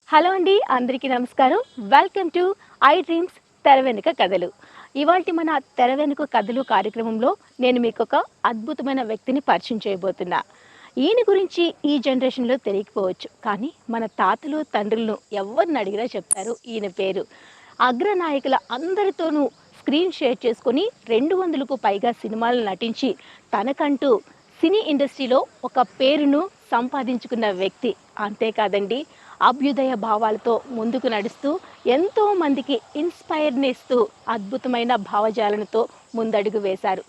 Hello అండి, అందరికీ నమస్కారం. వెల్కమ్ టు ఐ డ్రీమ్స్ తెర వెనుక కథలు. ఇవాల్టి మన తెర వెనుక కథలు కార్యక్రమంలో నేను మీకు ఒక అద్భుతమైన వ్యక్తిని పరిచయం చేయబోతున్నా. ఈయన గురించి ఈ జనరేషన్లో తెలియకపోవచ్చు, కానీ మన తాతలు తండ్రులను ఎవరిని అడిగినా చెప్తారు ఈయన పేరు. అగ్రనాయకుల అందరితోనూ స్క్రీన్ షేర్ చేసుకొని 200కు పైగా సినిమాలు నటించి తనకంటూ సినీ ఇండస్ట్రీలో ఒక పేరును సంపాదించుకున్న వ్యక్తి. అంతేకాదండి, అభ్యుదయ భావాలతో ముందుకు నడుస్తూ ఎంతో మందికి ఇన్స్పైర్ని ఇస్తూ అద్భుతమైన భావజాలనతో ముందడుగు వేశారు.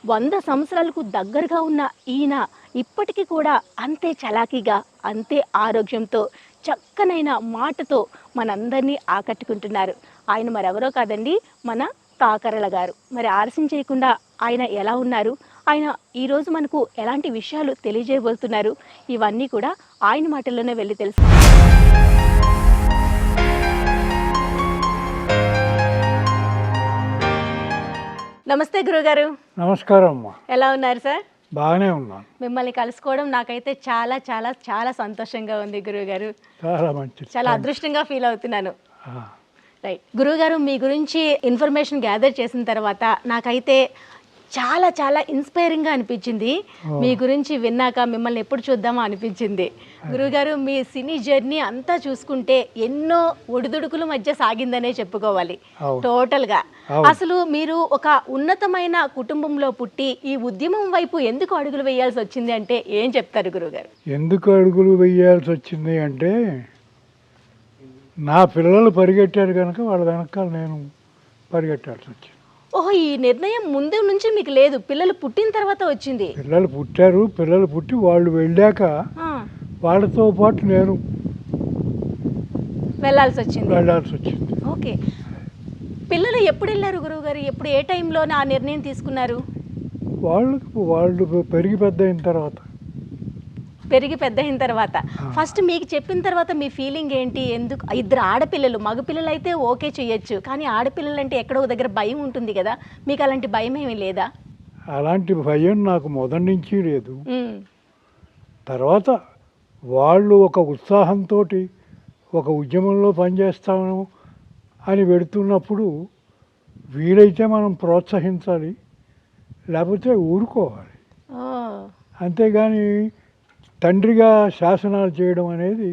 100 సంవత్సరాలకు దగ్గరగా ఉన్న ఈయన ఇప్పటికీ కూడా అంతే చలాకీగా, అంతే ఆరోగ్యంతో, చక్కనైన మాటతో మనందరినీ ఆకట్టుకుంటున్నారు. ఆయన మరెవరో కాదండి, మన కాకరల గారు. మరి ఆలస్యం చేయకుండా ఆయన ఎలా ఉన్నారు, ఆయన ఈరోజు మనకు ఎలాంటి విషయాలు తెలియజేయబోతున్నారు, ఇవన్నీ కూడా ఆయన మాటల్లోనే వెళ్ళి తెలుసుకుందాం. నమస్తే గురుగారు. నమస్కారం అమ్మా. ఎలా ఉన్నారు సార్? బాగానే ఉన్నాను. మిమ్మల్ని కలుసుకోవడం నాకైతే చాలా చాలా చాలా సంతోషంగా ఉంది గురువుగారు. చాలా మంచిది. చాలా అదృష్టంగా ఫీల్ అవుతున్నాను. ఆ, రైట్ గురువుగారు, మీ గురించి ఇన్ఫర్మేషన్ గ్యాదర్ చేసిన తర్వాత నాకైతే చాలా చాలా ఇన్స్పైరింగ్గా అనిపించింది. మీ గురించి విన్నాక మిమ్మల్ని ఎప్పుడు చూద్దామో అనిపించింది. గురువుగారు, మీ సినీ జర్నీ అంతా చూసుకుంటే ఎన్నో ఒడిదుడుకుల మధ్య సాగిందనే చెప్పుకోవాలి టోటల్గా. అసలు మీరు ఒక ఉన్నతమైన కుటుంబంలో పుట్టి ఈ ఉద్యమం వైపు ఎందుకు అడుగులు వేయాల్సి వచ్చింది అంటే ఏం చెప్తారు గురువుగారు? ఎందుకు అడుగులు వేయాల్సి వచ్చింది అంటే, నా పిల్లలు పరిగెట్టారు కనుక వాళ్ళ వెనకాల నేను పరిగెట్టాల్సి వచ్చింది. ఓహో, ఈ నిర్ణయం ముందు నుంచి మీకు లేదు, పిల్లలు పుట్టిన తర్వాత వచ్చింది? పిల్లలు పుట్టారు, పిల్లలు పుట్టి వాళ్ళు వెళ్ళాక వాళ్ళతో పాటు నేను వెళ్ళాల్సి వచ్చింది. ఓకే, పిల్లలు ఎప్పుడు వెళ్ళారు గురువుగారు? ఎప్పుడు, ఏ టైంలో ఆ నిర్ణయం తీసుకున్నారు? వాళ్ళు పెరిగి పెద్ద అయిన తర్వాత. ఫస్ట్ మీకు చెప్పిన తర్వాత మీ ఫీలింగ్ ఏంటి? ఎందుకు? ఇద్దరు ఆడపిల్లలు, మగపిల్లలు అయితే ఓకే చేయొచ్చు, కానీ ఆడపిల్లలు అంటే ఎక్కడో దగ్గర భయం ఉంటుంది కదా, మీకు అలాంటి భయం ఏమీ లేదా? అలాంటి భయం నాకు మొదటి నుంచి లేదు. తర్వాత వాళ్ళు ఒక ఉత్సాహంతో ఒక ఉద్యమంలో పనిచేస్తాము అని పెడుతున్నప్పుడు వీలైతే మనం ప్రోత్సహించాలి, లేకపోతే ఊరుకోవాలి. అంతేగాని తండ్రిగా శాసనాలు చేయడం అనేది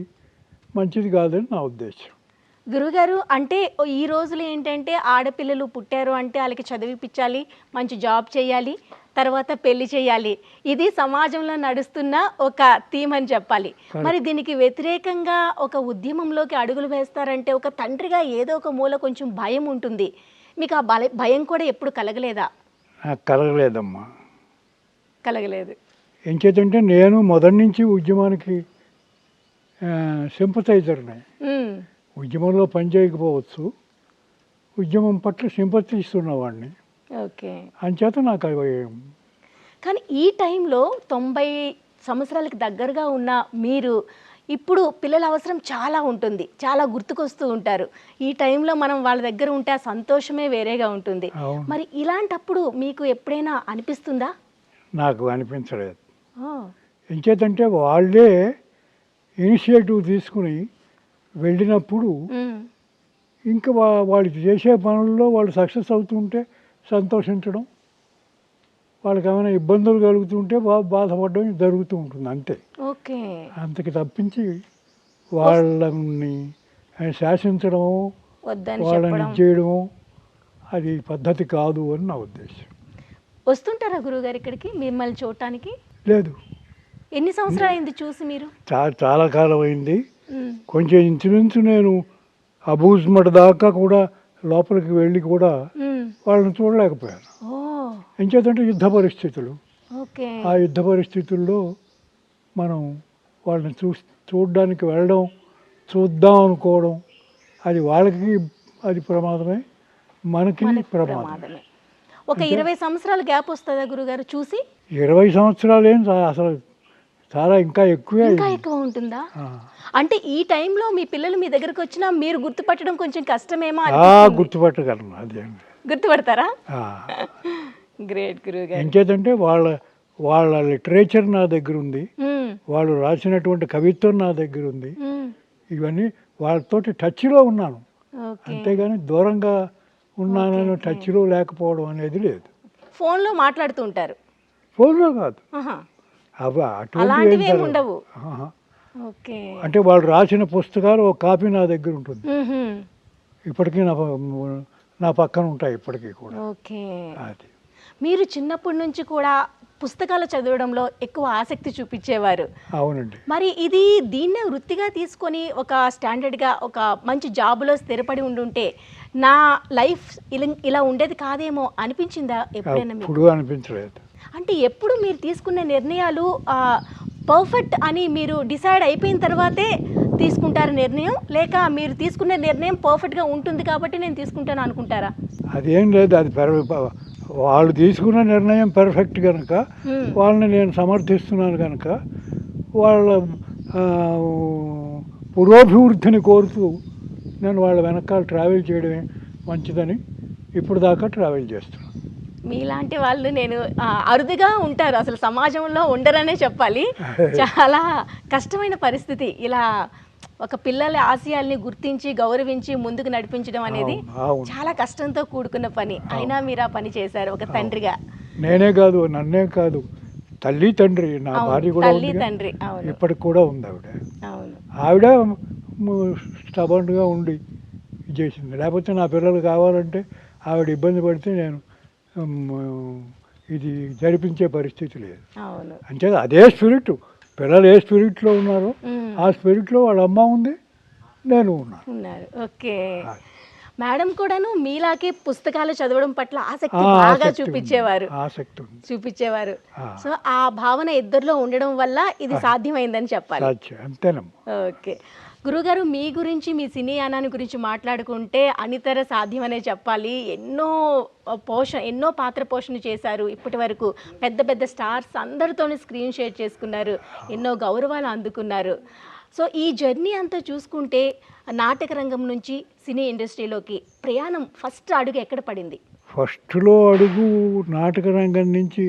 మంచిది కాదని నా ఉద్దేశం. గురుగారు, అంటే ఈ రోజులు ఏంటంటే ఆడపిల్లలు పుట్టారు అంటే వాళ్ళకి చదివిపించాలి, మంచి జాబ్ చేయాలి, తర్వాత పెళ్లి చేయాలి. ఇది సమాజంలో నడుస్తున్న ఒక థీమ్ అని చెప్పాలి. మరి దీనికి వ్యతిరేకంగా ఒక ఉద్యమంలోకి అడుగులు వేస్తారంటే ఒక తండ్రిగా ఏదో ఒక మూల కొంచెం భయం ఉంటుంది. మీకు ఆ భయం కూడా ఎప్పుడు కలగలేదా? కలగలేదమ్మా. కలగలేదు. ఏం చేతంటే నేను మొదటి నుంచి ఉద్యమానికి సింపథైజర్ని. ఉద్యమంలో పనిచేయకపోవచ్చు, ఉద్యమం పట్ల సింపతి ఇస్తున్నవాడిని. ఓకే, అంచేత నాకు కానీ ఈ టైంలో 90 సంవత్సరాలకు దగ్గరగా ఉన్న మీరు ఇప్పుడు పిల్లల అవసరం చాలా ఉంటుంది, చాలా గుర్తుకొస్తూ ఉంటారు. ఈ టైంలో మనం వాళ్ళ దగ్గర ఉంటే ఆ సంతోషమే వేరేగా ఉంటుంది. మరి ఇలాంటప్పుడు మీకు ఎప్పుడైనా అనిపిస్తుందా? నాకు అనిపించలేదు. ఎంచేతంటే వాళ్ళే ఇనిషియేటివ్ తీసుకుని వెళ్ళినప్పుడు ఇంకా వాళ్ళు చేసే పనుల్లో వాళ్ళు సక్సెస్ అవుతుంటే సంతోషించడం, వాళ్ళకి ఏమైనా ఇబ్బందులు కలుగుతుంటే బాధపడడం జరుగుతూ ఉంటుంది, అంతే. ఓకే, అంతకి తప్పించి వాళ్ళని శాసించడము, వాళ్ళని చేయడము అది పద్ధతి కాదు అని నా ఉద్దేశం. వస్తుంటారా గురువుగారు ఇక్కడికి మిమ్మల్ని చూడటానికి? లేదు. ఎన్ని సంవత్సరాలు అయింది చూసి మీరు? చాలా కాలం అయింది. కొంచెం ఇంచుమించు నేను అబూజ్మట్ దాకా కూడా లోపలికి వెళ్ళి కూడా వాళ్ళని చూడలేకపోయాను. ఎంచేతంటే యుద్ధ పరిస్థితులు. ఆ యుద్ధ పరిస్థితుల్లో మనం వాళ్ళని చూడడానికి వెళ్ళడం, చూద్దాం అనుకోవడం, అది వాళ్ళకి అది ప్రమాదమే, మనకి ప్రమాదమే. ఒక 20 సంవత్సరాల గ్యాప్ వస్తుందా గురుగారు చూసి? 20 సంవత్సరాలు ఏం అసలు చాలా ఇంకా ఎక్కువ ఉంటుందా? అంటే ఈ టైంలో మీ పిల్లలు మీ దగ్గరకు వచ్చినా మీరు గుర్తుపట్టడం కొంచెం కష్టమేమో? గుర్తుపట్టగలను. అదే గుర్తుపడతారా? గ్రేట్ గురుగారు. ఎంచేతంటే వాళ్ళ లిటరేచర్ నా దగ్గర ఉంది, వాళ్ళు రాసినటువంటి కవిత్వం నా దగ్గర ఉంది, ఇవన్నీ వాళ్ళతోటి టచ్లో ఉన్నాను, ఓకే. అంతేగాని దూరంగా ఉన్నానని ఓకే. టచ్లో లేకపోవడం అనేది లేదు. ఫోన్లో మాట్లాడుతూ ఉంటారు. ఫోన్లో కాదు, ఆహా. అవి అటువంటి అలాంటివి ఏమి ఉండవు. ఓకే. అంటే వాళ్ళు రాసిన పుస్తకాలు ఒక కాపీ నా దగ్గర ఉంటుంది, మ్మ్హ్మ్. ఇప్పటికీ నా పక్కన ఉంటాయి ఇప్పటికీ కూడా. ఓకే. అది మీరు చిన్నప్పటి నుంచి కూడా పుస్తకాలు చదవడంలో ఎక్కువ ఆసక్తి చూపించేవారు. అవునండి. మరి ఇది దీన్నే వృత్తిగా తీసుకొని ఒక స్టాండర్డ్గా ఒక మంచి జాబులో స్థిరపడి ఉండుంటే నా లైఫ్ ఇలా ఉండేది కాదేమో అనిపించిందా ఎప్పుడైనా మీకు? ఎప్పుడు అనిపించలేదు. అంటే ఎప్పుడు మీరు తీసుకున్న నిర్ణయాలు పర్ఫెక్ట్ అని మీరు డిసైడ్ అయిపోయిన తర్వాతే తీసుకుంటారు నిర్ణయం, లేక మీరు తీసుకున్న నిర్ణయం పర్ఫెక్ట్గా ఉంటుంది కాబట్టి నేను తీసుకుంటాను అనుకుంటారా? అదేం లేదు, అది వాళ్ళు తీసుకున్న నిర్ణయం పర్ఫెక్ట్ కనుక వాళ్ళని నేను సమర్థిస్తున్నాను కనుక వాళ్ళ పురోభివృద్ధిని కోరుతూ నేను వాళ్ళ వెనకాల ట్రావెల్ చేయడమే మంచిదని ఇప్పుడు దాకా ట్రావెల్ చేస్తున్నాను. మీలాంటి వాళ్ళు నేను అరుదుగా ఉంటారు, అసలు సమాజంలో ఉండరనే చెప్పాలి. చాలా కష్టమైన పరిస్థితి, ఇలా ఒక పిల్లల ఆశయాల్ని గుర్తించి గౌరవించి ముందుకు నడిపించడం అనేది చాలా కష్టంతో కూడుకున్న పని. అయినా మీరు ఆ పని చేశారు ఒక తండ్రిగా. నేనే కాదు, నన్నే కాదు, తల్లి తండ్రి, నా భార్య కూడా తల్లి తండ్రి. అవును, ఇప్పటికి కూడా ఉంది ఆవిడ. అవును. ఆవిడ స్టబన్గా ఉండి చేసింది, లేకపోతే నా పిల్లలు కావాలంటే ఆవిడ ఇబ్బంది పడితే నేను ఇది జరిపించే పరిస్థితి లేదు. అవును. అంటే అదే స్పిరిట్, పిల్లలు ఏ స్పిరిట్లో ఉన్నారో ఆ స్పిరిట్లో వాళ్ళ అమ్మ ఉంది, నేను ఉన్నారు. ఓకే. మేడం కూడాను మీలాగే పుస్తకాలు చదవడం పట్ల ఆసక్తి బాగా చూపించేవారు. చూపించేవారు. సో ఆ భావన ఇద్దరిలో ఉండడం వల్ల ఇది సాధ్యమైందని చెప్పాలి. అంతేనమ్మా. ఓకే. గురుగారు, మీ గురించి, మీ సినీ యానాన్ని గురించి మాట్లాడుకుంటే అనితర సాధ్యమనే చెప్పాలి. ఎన్నో పాత్ర పోషణ చేశారు ఇప్పటి వరకు. పెద్ద పెద్ద స్టార్స్ అందరితోనే స్క్రీన్ షేర్ చేసుకున్నారు, ఎన్నో గౌరవాలు అందుకున్నారు. సో ఈ జర్నీ అంతా చూసుకుంటే నాటక రంగం నుంచి సినీ ఇండస్ట్రీలోకి ప్రయాణం ఫస్ట్ అడుగు ఎక్కడ పడింది? ఫస్ట్లో అడుగు నాటక రంగం నుంచి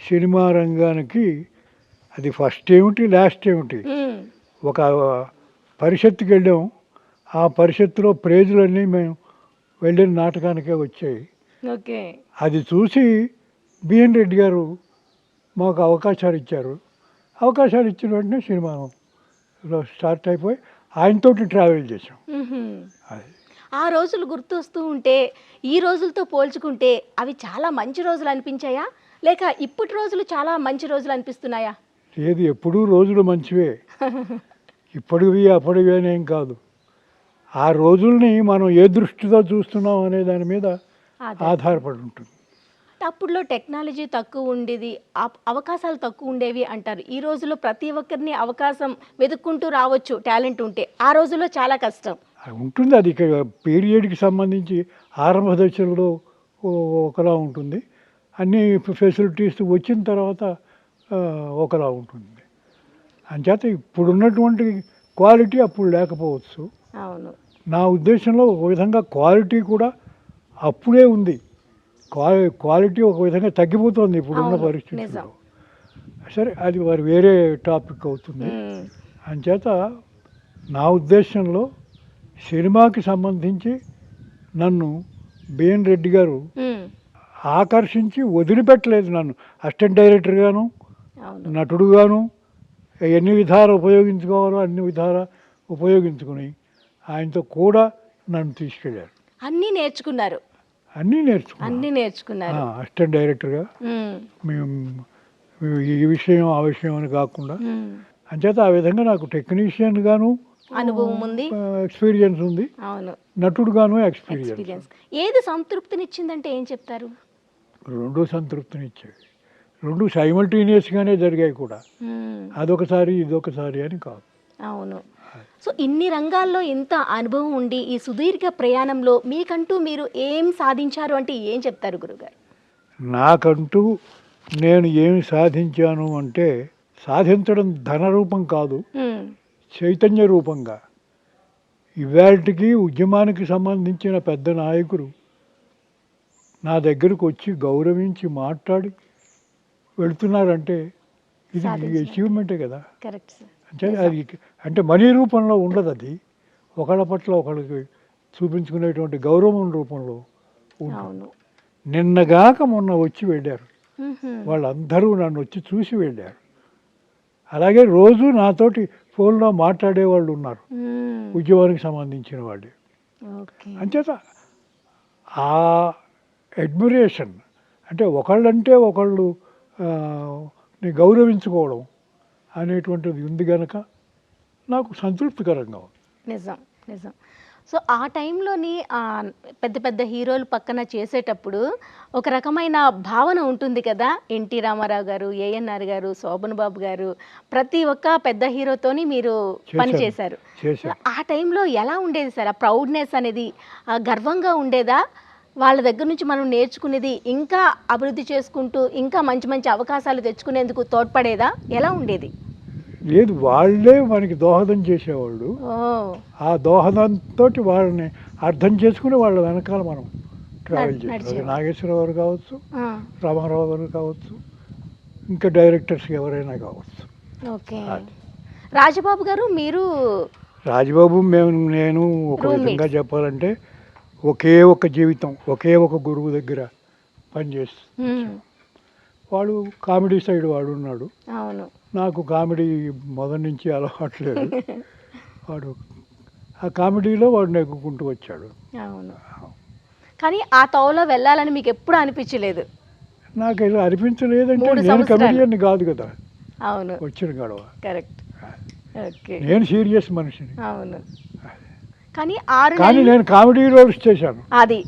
సినిమా రంగానికి, అది ఫస్ట్ ఏమిటి లాస్ట్ ఏమిటి, ఒక పరిషత్తుకి వెళ్ళాం. ఆ పరిషత్తులో ప్రైజులన్నీ మేము వెళ్ళిన నాటకానికే వచ్చాయి. ఓకే. అది చూసి బిఎన్ రెడ్డి గారు మాకు అవకాశాలు ఇచ్చారు. అవకాశాలు ఇచ్చిన వెంటనే సినిమాలో స్టార్ట్ అయిపోయి ఆయనతోటి ట్రావెల్ చేసాం. ఆ రోజులు గుర్తొస్తూ ఉంటే ఈ రోజులతో పోల్చుకుంటే అవి చాలా మంచి రోజులు అనిపించాయా, లేక ఇప్పటి రోజులు చాలా మంచి రోజులు అనిపిస్తున్నాయా? ఏది ఎప్పుడూ రోజులు మంచివే, ఇప్పటివి అప్పటివి అనేం కాదు. ఆ రోజుల్ని మనం ఏ దృష్టితో చూస్తున్నాం అనే దాని మీద ఆధారపడి ఉంటుంది. అప్పుడులో టెక్నాలజీ తక్కువ ఉండేది, అవకాశాలు తక్కువ ఉండేవి అంటారు. ఈ రోజుల్లో ప్రతి ఒక్కరిని అవకాశం వెతుక్కుంటూ రావచ్చు టాలెంట్ ఉంటే. ఆ రోజుల్లో చాలా కష్టం ఉంటుంది. అది పీరియడ్కి సంబంధించి ఆరంభ దశలో ఒకలా ఉంటుంది, అన్ని ఫెసిలిటీస్ వచ్చిన తర్వాత ఒకలా ఉంటుంది. అంచేత ఇప్పుడున్నటువంటి క్వాలిటీ అప్పుడు లేకపోవచ్చు. అవును. నా ఉద్దేశంలో ఒక విధంగా క్వాలిటీ కూడా అప్పుడే ఉంది, క్వాలిటీ ఒక విధంగా తగ్గిపోతుంది ఇప్పుడున్న పరిస్థితుల్లో. సరే, అది వారు వేరే టాపిక్ అవుతుంది. అంచేత నా ఉద్దేశంలో సినిమాకి సంబంధించి నన్ను బిఎన్ రెడ్డి గారు ఆకర్షించి వదిలిపెట్టలేదు. నన్ను అసిస్టెంట్ డైరెక్టర్గాను, నటుడుగాను ఎన్ని విధాలు ఉపయోగించుకోవాలో అన్ని విధాలు ఉపయోగించుకుని ఆయనతో కూడా నన్ను తీసుకెళ్ళారు. అన్నీ నేర్చుకున్నారు. అన్నీ నేర్చుకున్నారు. అసిస్టెంట్ డైరెక్టర్గా మేము ఈ విషయం ఆ విషయం అని కాకుండా, అంచేత ఆ విధంగా నాకు టెక్నీషియన్ గాను అనుభవం ఉంది, ఎక్స్పీరియన్స్ ఉంది. అవును. నటుడుగాను ఎక్స్పీరియన్స్. ఏది సంతృప్తినిచ్చిందంటే ఏం చెప్తారు? రెండు సంతృప్తినిచ్చేవి, రెండు సైమల్టేనియస్గానే జరిగాయి కూడా. అదొకసారి ఇదొకసారి అని కాదు. అవును. సో ఇన్ని రంగాల్లో ఇంత అనుభవం ఉండి ఈ సుదీర్ఘ ప్రయాణంలో మీకంటూ మీరు ఏం సాధించారు అంటే ఏం చెప్తారు గురుగారు? నాకంటూ నేను ఏమి సాధించాను అంటే, సాధించడం ధన రూపం కాదు, చైతన్య రూపంగా. ఇవాళకి ఉద్యమానికి సంబంధించిన పెద్ద నాయకులు నా దగ్గరకు వచ్చి గౌరవించి మాట్లాడి వెళుతున్నారంటే ఇది అచీవ్మెంటే కదా. Correct sir. అంటే అది అంటే మనీ రూపంలో ఉండదు, అది ఒకళ్ళ పట్ల ఒకళ్ళకి చూపించుకునేటువంటి గౌరవం రూపంలో ఉంటుంది. అవును. నిన్నగాక మొన్న వచ్చి వెళ్ళారు, మ్హూ. వాళ్ళందరూ నన్ను వచ్చి చూసి వెళ్ళారు. అలాగే రోజు నాతోటి ఫోన్లో మాట్లాడే వాళ్ళు ఉన్నారు, మ్. ఉద్యోగానికి సంబంధించిన వాళ్ళు. ఓకే. అంచేత ఆ అడ్మిరేషన్ అంటే ఒకళ్ళంటే ఒకళ్ళు ని గౌరవించుకోవడం అనేటువంటిది ఉంది కనుక నాకు సంతృప్తికరంగా ఉంది. నిజం, నిజం. సో ఆ టైంలోని పెద్ద పెద్ద హీరోలు పక్కన చేసేటప్పుడు ఒక రకమైన భావన ఉంటుంది కదా. ఎన్టీ రామారావు గారు, ఏఎన్ఆర్ గారు, శోభన్ బాబు గారు, ప్రతి ఒక్క పెద్ద హీరోతోని మీరు పని చేశారు. చేశాను. ఆ టైంలో ఎలా ఉండేది సార్? ఆ ప్రౌడ్నెస్ అనేది గర్వంగా ఉండేదా? వాళ్ళ దగ్గర నుంచి మనం నేర్చుకునేది ఇంకా అభివృద్ధి చేసుకుంటూ ఇంకా మంచి మంచి అవకాశాలు తెచ్చుకునేందుకు తోడ్పడేదా? ఎలా ఉండేది? లేదు, వాళ్ళే మనకి దోహదం చేసేవాళ్ళు. ఓ, ఆ దోహదంతో వాళ్ళని అర్థం చేసుకుని వాళ్ళ వెనకాల మనం ట్రావెల్ చేస్తాం. నడిచేవాళ్ళు. నాగేశ్వరరావు గారు కావచ్చు, ఆ, రామారావు గారు కావచ్చు, ఇంకా డైరెక్టర్స్ ఎవరైనా కావచ్చు. ఓకే. రాజబాబు గారు మీరు రాజబాబు నేను ఒక Roommates. విధంగా చెప్పాలంటే ఒకే ఒక జీవితం, ఒకే ఒక గురువు దగ్గర పనిచేస్తూ మ్మ్. వాడు కామెడీ సైడ్ వాడు ఉన్నాడు, అవును. నాకు కామెడీ మొదటి నుంచి అలవాట్లేదు. వాడు ఆ కామెడీలో వాడు నెగ్గుకుంటూ వచ్చాడు. అవును. కానీ ఆ తోవలో వెళ్ళాలని మీకు ఎప్పుడు అనిపించలేదు? నాకు ఇలా అనిపించలేదంటే 3 నేను సంవత్సరాలు. కమెడియన్ కాదు కదా అవును, వచ్చిన గడవ. కరెక్ట్. ఓకే. నేను సీరియస్ మనిషిని, అవును. కానీ 6 కానీ నెలలు నేను కామెడీ రోల్స్ చేశాను. అది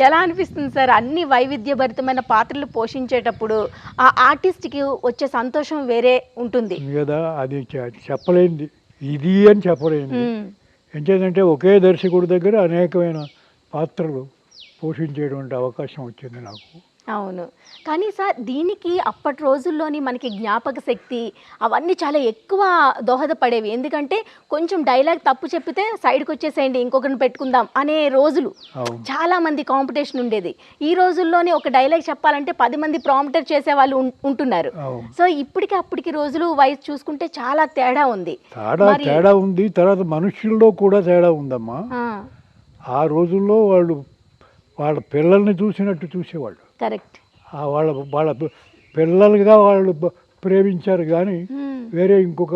ఎలా అనిపిస్తుంది సార్? అన్ని వైవిధ్యభరితమైన పాత్రలు పోషించేటప్పుడు ఆ ఆర్టిస్ట్కి వచ్చే సంతోషం వేరే ఉంటుంది. కదా అది చెప్పలేంది, ఇది అని చెప్పలేంది. మ్మ్. ఎంచేదంటే ఒకే దర్శకుడి దగ్గర అనేకమైన పాత్రలు పోషించేటువంటి అవకాశం వచ్చింది నాకు. అవును. కానీ సార్ దీనికి అప్పటి రోజుల్లోని మనకి జ్ఞాపక శక్తి అవన్నీ చాలా ఎక్కువ దోహదపడేవి. ఎందుకంటే కొంచెం డైలాగ్ తప్పు చెప్పితే సైడ్కి వచ్చేసేయండి, ఇంకొకరిని పెట్టుకుందాం అనే రోజులు. అవును. చాలా మంది కాంపిటీషన్ ఉండేది. ఈ రోజుల్లోని ఒక డైలాగ్ చెప్పాలంటే 10 మంది ప్రాంప్టర్ చేసే వాళ్ళు ఉంటున్నారు. అవును. సో ఇప్పటికి అప్పటికి రోజులు వయసు చూసుకుంటే చాలా తేడా ఉంది. తేడా ఉంది. తర్వాత మనుషుల్లో కూడా తేడా ఉందమ్మా. ఆ, ఆ రోజుల్లో వాళ్ళు వాళ్ళ పిల్లల్ని చూసినట్టు చూసేవాళ్ళు. కరెక్ట్. వాళ్ళ వాళ్ళ పిల్లలుగా వాళ్ళు ప్రేమించారు కానీ మ్మ్. వేరే ఇంకొక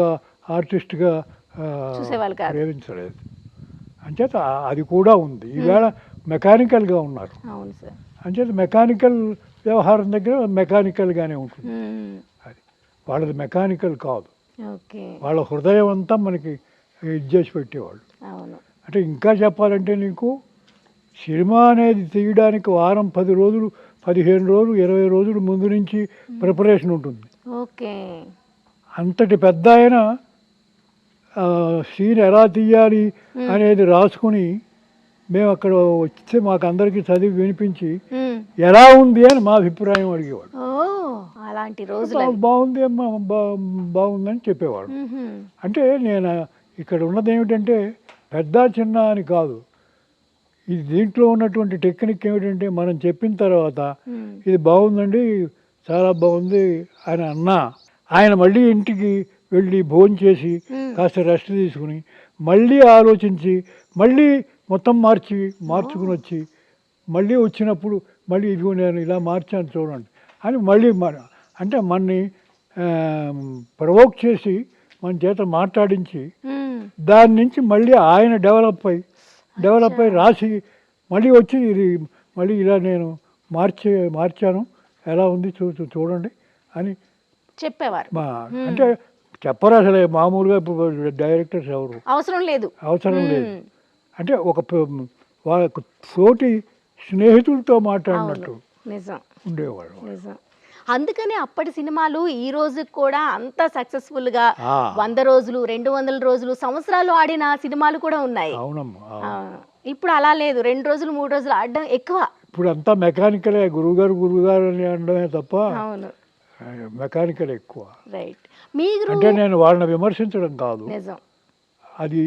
ఆర్టిస్ట్గా చూసేవాళ్ళు కాదు. ప్రేమించలేదు. అంచేత అది కూడా ఉంది. ఈవేళ మెకానికల్గా ఉన్నారు. అవును సార్. అంచేత మెకానికల్ వ్యవహారం దగ్గర మెకానికల్గానే ఉంటుంది. మ్మ్. అది వాళ్ళది మెకానికల్ కాదు. ఓకే. వాళ్ళ హృదయం అంతా మనకి ఇది చేసి పెట్టేవాళ్ళు. అవును. అంటే ఇంకా చెప్పాలంటే నీకు సినిమా అనేది తీయడానికి వారం 10 రోజులు 15 రోజులు 20 రోజులు ముందు నుంచి ప్రిపరేషన్ ఉంటుంది. ఓకే. అంతటి పెద్ద ఆయన సీన్ ఎలా తీయాలి అనేది రాసుకుని మేము అక్కడ వస్తే మాకు అందరికీ చదివి వినిపించి మ్మ్. ఎలా ఉంది అని మా అభిప్రాయం అడిగేవాడు. ఓ, అలాంటి రోజులు. బాగుంది అమ్మా, బాగుందని చెప్పేవాడు. మ్హూ. అంటే నేను ఇక్కడ ఉన్నది ఏమిటంటే పెద్ద చిన్న అని కాదు, ఇది దీంట్లో ఉన్నటువంటి టెక్నిక్ ఏమిటంటే మనం చెప్పిన తర్వాత మ్మ్. ఇది బాగుందండి, చాలా బాగుంది అని అన్నా ఆయన మళ్ళీ ఇంటికి వెళ్ళి భోజనం చేసి కాస్త రెస్ట్ తీసుకుని మళ్ళీ ఆలోచించి మళ్ళీ మొత్తం మార్చుకుని వచ్చి మళ్ళీ వచ్చినప్పుడు మళ్ళీ ఇదిగో నేను ఇలా మార్చాను చూడండి అని మళ్ళీ అంటే మనని ప్రవోక్ చేసి మన చేత మాట్లాడించి మ్మ్. దాని నుంచి మళ్ళీ ఆయన డెవలప్ అయి రాసి మళ్ళీ వచ్చి ఇది మళ్ళీ ఇలా నేను మార్చాను ఎలా ఉంది చూడండి అని చెప్పేవారు. అంటే చెప్పరు అసలే. మామూలుగా ఇప్పుడు డైరెక్టర్స్ ఎవరు అవసరం లేదు. అంటే ఒక వాళ్ళ తోటి స్నేహితులతో మాట్లాడినట్టు నిజం, ఉండేవాళ్ళు. నిజం. అందుకనే అప్పటి సినిమాలు ఈ రోజు కూడా అంత సక్సెస్ఫుల్ గా 100 రోజులు 200 రోజులు సంవత్సరాలు ఆడిన సినిమాలు కూడా ఉన్నాయి. అవునమ్మా. ఇప్పుడు అలా లేదు, 2 రోజులు 3 రోజులు ఆడడం ఎక్కువ. ఇప్పుడు అంతా మెకానికలే, గురువుగారు అని అనడమే తప్ప అవును, మెకానికల్ ఎక్కువ. రైట్. మీరు అంటే నేను వాళ్ళని విమర్శించడం కాదు, నిజం, అది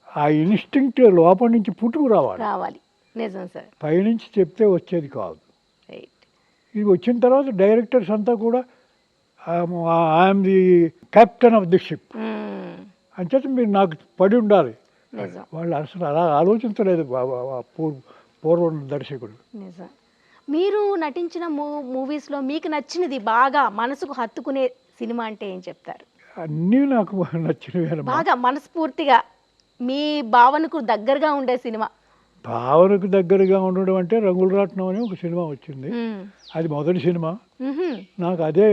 ఆ ఇన్స్టింక్ట్ లోపల నుంచి పుట్టుకు రావాలి. నిజం సార్. పైనుంచి చెప్తే వచ్చేది కాదు. రైట్. ఇది వచ్చిన తర్వాత డైరెక్టర్స్ అంతా కూడా I'm the captain of the ship మ్మ్. అంచేత మీరు నాకు పడి ఉండాలి. నిజం వాళ్ళు అసలు అలా ఆలోచించలేదు పూర్వం దర్శకుడు. నిజం. మీరు నటించిన మూవీస్లో మీకు నచ్చినది బాగా మనసుకు హత్తుకునే సినిమా అంటే ఏం చెప్తారు? అన్నీ నాకు నచ్చినవి. బాగా మనస్ఫూర్తిగా మీ భావనకు దగ్గరగా ఉండే సినిమా. భావనకు దగ్గరగా ఉండడం అంటే రంగుల రాట్నం అని ఒక సినిమా వచ్చింది. మ్మ్. అది మొదటి సినిమా. మ్హూ. నాకు అదే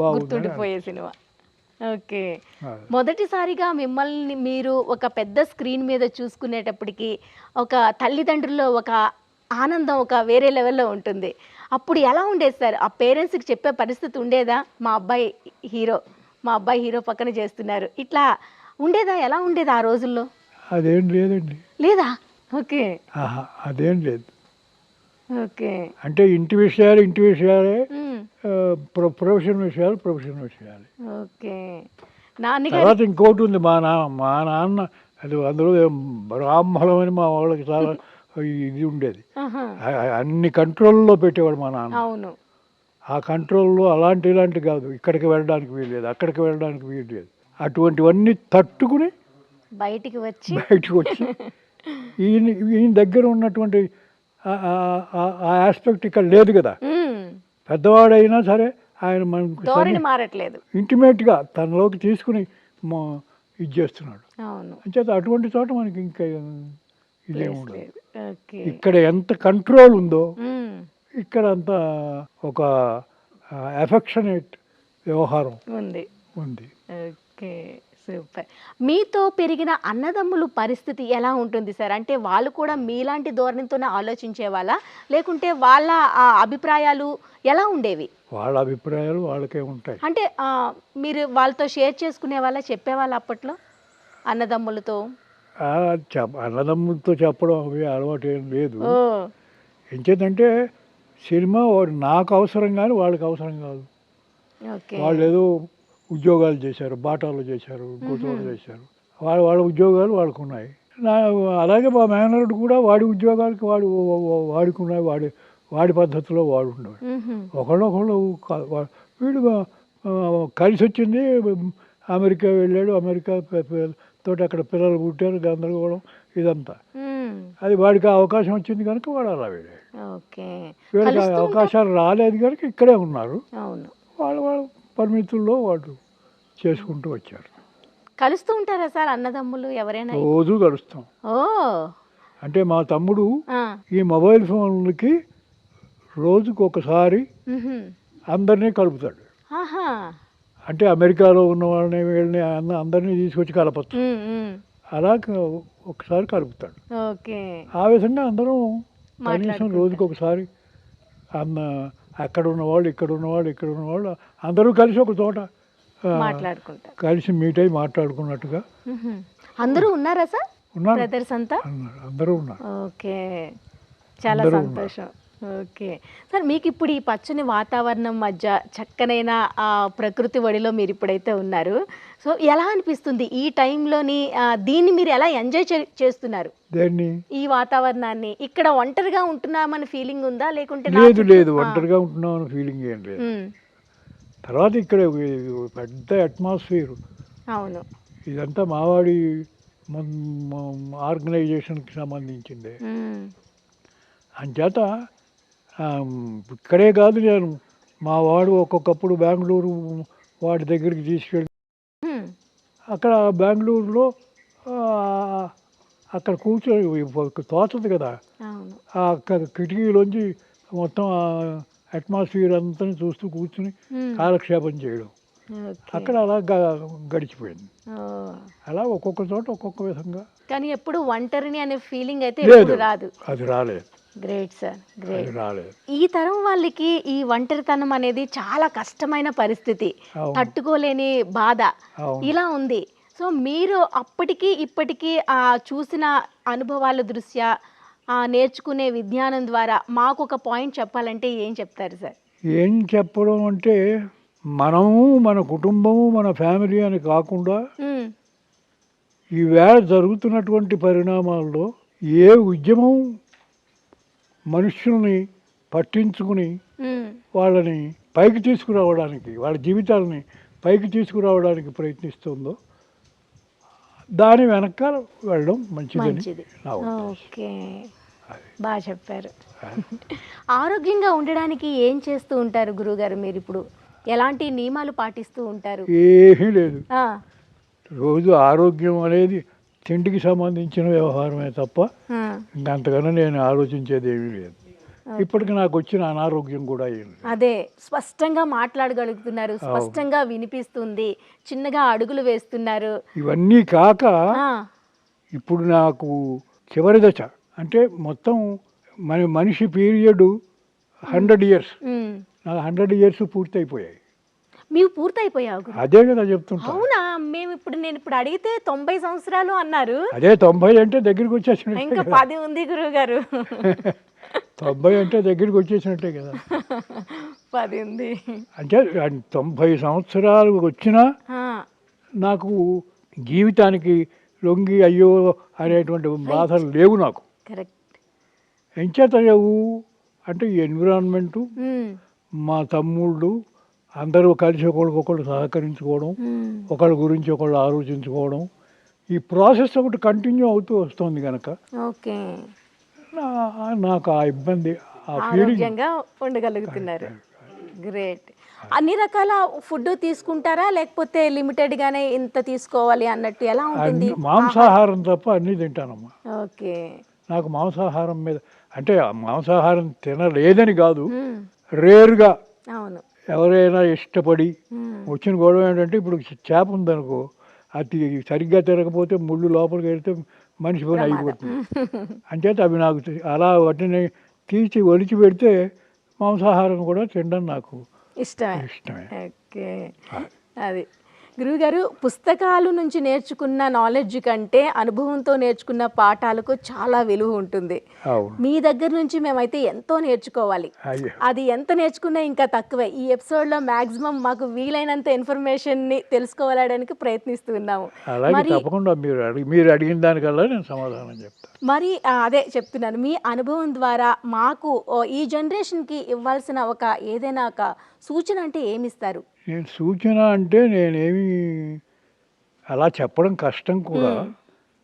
బాగుంది. గుర్తుండిపోయే సినిమా. ఓకే. ఆ. మొదటిసారిగా మిమ్మల్ని మీరు ఒక పెద్ద స్క్రీన్ మీద చూసుకునేటప్పటికి ఒక తల్లిదండ్రుల్లో ఒక ఆనందం ఒక వేరే లెవెల్లో ఉంటుంది. అప్పుడు ఎలా ఉండేది సార్? ఆ పేరెంట్స్కి చెప్పే పరిస్థితి ఉండేదా? మా అబ్బాయి హీరో పక్కన చేస్తున్నారు ఇట్లా ఉండేదా? ఎలా ఉండేది ఆ రోజుల్లో? అదేం లేదండి. లేదా? ఓకే. ఆహా, అదేం లేదు. ఓకే. అంటే ఇంటి విషయాలే, మ్మ్. ప్రొఫెషన్ విషయాలే. ఓకే. నాన్నగారు తర్వాత ఇంకోటి ఉంది. మా నాన్న అది అందులో బ్రాహ్మణం అని మా వాళ్ళకి చాలా ఇది ఉండేది. ఆహా. అన్ని కంట్రోల్లో పెట్టేవాడు మా నాన్న. అవును. ఆ కంట్రోల్లో ఇలాంటి కాదు, ఇక్కడికి వెళ్ళడానికి వీల్లేదు, అక్కడికి వెళ్ళడానికి వీల్లేదు, అటువంటివన్నీ తట్టుకుని బయటికి వచ్చి బయటకు వచ్చి ఈయన దగ్గర ఉన్నటువంటి ఆ ఆస్పెక్ట్ ఇక్కడ లేదు కదా. మ్మ్. పెద్దవాడైనా సరే ఆయన మనకు ధోరణి మారట్లేదు. ఇంటిమేట్గా తనలోకి తీసుకుని ఇది చేస్తున్నాడు. అవును. అంచేత అటువంటి చోట మనకి ఇంకా ఇదే ప్లేస్ ఉండదు. లేదు. ఓకే. ఇక్కడ ఎంత కంట్రోల్ ఉందో మ్మ్. ఇక్కడ అంత ఒక ఎఫెక్షనేట్ వ్యవహారం ఉంది. ఉంది. ఓకే. సూపర్. మీతో పెరిగిన అన్నదమ్ములు పరిస్థితి ఎలా ఉంటుంది సార్? అంటే వాళ్ళు కూడా మీలాంటి ధోరణితోనే ఆలోచించే వాళ్ళ, లేకుంటే వాళ్ళ అభిప్రాయాలు ఎలా ఉండేవి? వాళ్ళ అభిప్రాయాలు వాళ్ళకే ఉంటాయి. అంటే మీరు వాళ్ళతో షేర్ చేసుకునే వాళ్ళ, చెప్పేవాళ్ళ అప్పట్లో అన్నదమ్ములతో? అన్నదమ్ములతో చెప్పడం అవి అలవాటు ఏం లేదు. ఓ. ఎంచేతంటే సినిమా నాకు అవసరం కానీ వాళ్ళకి అవసరం కాదు. ఓకే. వాళ్ళు ఏదో ఉద్యోగాలు చేశారు, బాటాలు చేశారు, గోతాలు చేశారు, వాళ్ళ ఉద్యోగాలు వాళ్ళకు ఉన్నాయి. అలాగే మా మేనరుడు కూడా వాడి ఉద్యోగాలకి వాడికి ఉన్నాయి, వాడి పద్ధతిలో వాడు ఉండేవాడు. మ్హూ. ఒకళ్ళొకళ్ళు వీడు కలిసి వచ్చింది. అమెరికా వెళ్ళాడు, అమెరికా తోటి అక్కడ పిల్లలు పుట్టారు, గందరగోళం ఇదంతా. మ్మ్. అది వాడికి అవకాశం వచ్చింది కనుక వాడు అలా వెళ్ళాడు. ఓకే. వీళ్ళకి కలుస్తూ అవకాశాలు రాలేదు కనుక ఇక్కడే ఉన్నారు. అవును. వాళ్ళ పరిమితుల్లో వాళ్ళు చేసుకుంటూ వచ్చారు. కలుస్తూ ఉంటారా సార్ అన్నదమ్ములు ఎవరైనా? రోజు కలుస్తాం. ఓ. అంటే మా తమ్ముడు ఆ. ఈ మొబైల్ ఫోన్లకి రోజుకు ఒకసారి మ్హూ. అందరినీ కలుపుతాడు. ఆహా. అంటే అమెరికాలో ఉన్న వాళ్ళని వీళ్ళని అందరినీ తీసుకొచ్చి కలపచ్చు. మ్మ్. మ్మ్. అలా ఒకసారి కలుపుతాడు. ఓకే. ఆ విధంగా అందరం కనీసం మాట్లాడుకుంటారు. రోజుకి ఒకసారి అక్కడ ఉన్నవాళ్ళు ఇక్కడ ఉన్నవాళ్ళు అందరూ కలిసి ఒక చోట మాట్లాడుకుంటారు. కలిసి మీట్ అయి మాట్లాడుకున్నట్టుగా మ్హూ. అందరూ ఉన్నారా సార్? ఉన్నారు. బ్రదర్స్ అంతా? అందరూ ఉన్నారు. ఓకే. చాలా అందరూ సంతోషం. ఓకే సార్, మీకు ఇప్పుడు ఈ పచ్చని వాతావరణం మధ్య చక్కనైన ప్రకృతి ఒడిలో మీరు ఇప్పుడైతే ఉన్నారు. సో ఎలా అనిపిస్తుంది ఈ టైంలోని? దీన్ని మీరు ఎలా ఎంజాయ్ చేస్తున్నారు? దేన్ని? ఈ వాతావరణాన్ని. ఇక్కడ ఒంటరిగా ఉంటున్నామని ఫీలింగ్ ఉందా, లేకుంటే లేదు ఒంటరిగా ఉంటున్నామని ఫీలింగ్ ఏం లేదు. తర్వాత ఇక్కడ పెద్ద అట్మాస్ఫియర్. అవును. ఇదంతా మావాడి ఆర్గనైజేషన్కి సంబంధించింది. అంచేత ఇక్కడే కాదు, నేను మా వాడు ఒక్కొక్కప్పుడు బెంగళూరు వాడి దగ్గరికి తీసుకెళ్ళి అక్కడ బెంగళూరులో అక్కడ కూర్చొని తోచదు కదా, అక్కడ కిటికీలోంచి మొత్తం అట్మాస్ఫియర్ అంతా చూస్తూ కూర్చుని కాలక్షేపం చేయడం, అక్కడ అలా గడిచిపోయింది. అలా ఒక్కొక్క చోట ఒక్కొక్క విధంగా. కానీ ఎప్పుడు ఒంటరిని అనే ఫీలింగ్ అయితే రాదు. అది రాలేదు. Great sir, great. రాలేదు. ఈ తరం వాళ్ళకి ఈ ఒంటరితనం అనేది చాలా కష్టమైన పరిస్థితి, తట్టుకోలేని బాధ ఇలా ఉంది. సో మీరు అప్పటికి ఇప్పటికీ చూసిన అనుభవాల దృష్ట్యా నేర్చుకునే విజ్ఞానం ద్వారా మాకు ఒక పాయింట్ చెప్పాలంటే ఏం చెప్తారు సార్? ఏం చెప్పడం అంటే, మనము మన కుటుంబము మన ఫ్యామిలీ అని కాకుండా ఈవేళ జరుగుతున్నటువంటి పరిణామాల్లో ఏ ఉద్యమం మనుషుల్ని పట్టించుకుని వాళ్ళని పైకి తీసుకురావడానికి, వాళ్ళ జీవితాలని పైకి తీసుకురావడానికి ప్రయత్నిస్తుందో దాని వెనకాల వెళ్ళడం మంచిదని మంచిది. నా ఉద్దేశం. ఓకే, బాగా చెప్పారు. ఆరోగ్యంగా ఉండడానికి ఏం చేస్తూ ఉంటారు గురువుగారు మీరు ఇప్పుడు? ఎలాంటి నియమాలు పాటిస్తూ ఉంటారు? ఏమీ లేదు. ఆ, రోజు ఆరోగ్యం అనేది తిండికి సంబంధించిన వ్యవహారమే తప్ప ఆ, ఇంకంతకన్నా నేను ఆలోచించేది ఏమీ లేదు. ఇప్పటికి నాకు వచ్చిన అనారోగ్యం కూడా ఏం లేదు. అదే స్పష్టంగా మాట్లాడగలుగుతున్నారు, స్పష్టంగా వినిపిస్తుంది, చిన్నగా అడుగులు వేస్తున్నారు. ఇవన్నీ కాక ఆ, ఇప్పుడు నాకు చివరి దశ అంటే మొత్తం మనిషి పీరియడ్ 100 ఇయర్స్. ఉమ్. నాకు 100 ఇయర్స్ పూర్తయిపోయాయి. మీరు పూర్తయిపోయావు గురు. అదే కదా చెప్తుంటా. అవునా? నేను ఇప్పుడు అడిగితే 90 సంవత్సరాలు అన్నారు. అదే 90 అంటే దగ్గరికి వచ్చేసినట్టే ఇంకా కదా. 10 ఉంది గురువు గారు. 90 అంటే దగ్గరికి వచ్చేసినట్టే కదా. 10 ఉంది. అంటే 90 సంవత్సరాలు వచ్చినా ఆ, నాకు జీవితానికి లొంగి అయ్యో అనేటువంటి బాధలు లేవు నాకు. కరెక్ట్. ఎంచేత లేవు అంటే ఈ ఎన్విరాన్మెంటు, ఉమ్, మా తమ్ముళ్ళు అందరూ కలిసి ఒకరికొకరు సహకరించుకోవడం, ఉమ్. ఒకళ్ళ గురించి ఒకళ్ళు ఆలోచించుకోవడం, ఈ ప్రాసెస్ ఒకటి కంటిన్యూ అవుతూ వస్తుంది కనుక ఓకే, నాకు ఆ ఇబ్బంది, ఆ ఫీలింగ్ ఆరోగ్యంగా ఉండగలుగుతున్నారు. గ్రేట్. అన్ని రకాల ఫుడ్ తీసుకుంటారా లేకపోతే లిమిటెడ్ గానే ఇంత తీసుకోవాలి అన్నట్టు ఎలా ఉంటుంది? మాంసాహారం తప్ప అన్నీ తింటానమ్మా. ఓకే. నాకు మాంసాహారం మీద అంటే ఆ మాంసాహారం తినలేదని కాదు, ఉమ్, రేరుగా అవును. ఎవరైనా ఇష్టపడి ఉమ్, వచ్చిన గొడవ ఏంటంటే ఇప్పుడు చేప ఉందనుకో, అది సరిగ్గా తిరగకపోతే ముళ్ళు లోపలికి వెళ్తే మనిషి పని అయిపోతుంది. అంచేత అవి నాకు అలా వాటిని తీసి ఒలిచి పెడితే మాంసాహారం కూడా తినడం నాకు ఇష్టమే. ఓకే. అది గురువుగారు, పుస్తకాలు నుంచి నేర్చుకున్న నాలెడ్జ్ కంటే అనుభవంతో నేర్చుకున్న పాఠాలకు చాలా విలువ ఉంటుంది. అవును. మీ దగ్గర నుంచి మేమైతే ఎంతో నేర్చుకోవాలి. అయ్యో. అది ఎంత నేర్చుకున్నా ఇంకా తక్కువే. ఈ ఎపిసోడ్లో మ్యాక్సిమం మాకు వీలైనంత ఇన్ఫర్మేషన్ని తెలుసుకోవడానికి ప్రయత్నిస్తున్నాము. అలాగే తప్పకుండా మీరు అడిగిన దానికల్లా నేను సమాధానం చెప్తాను. మరి అదే చెప్తున్నాను, మీ అనుభవం ద్వారా మాకు ఈ జనరేషన్కి ఇవ్వాల్సిన ఏదైనా ఒక సూచన అంటే ఏమిస్తారు? నేను సూచన అంటే నేనేమి అలా చెప్పడం కష్టం కూడా.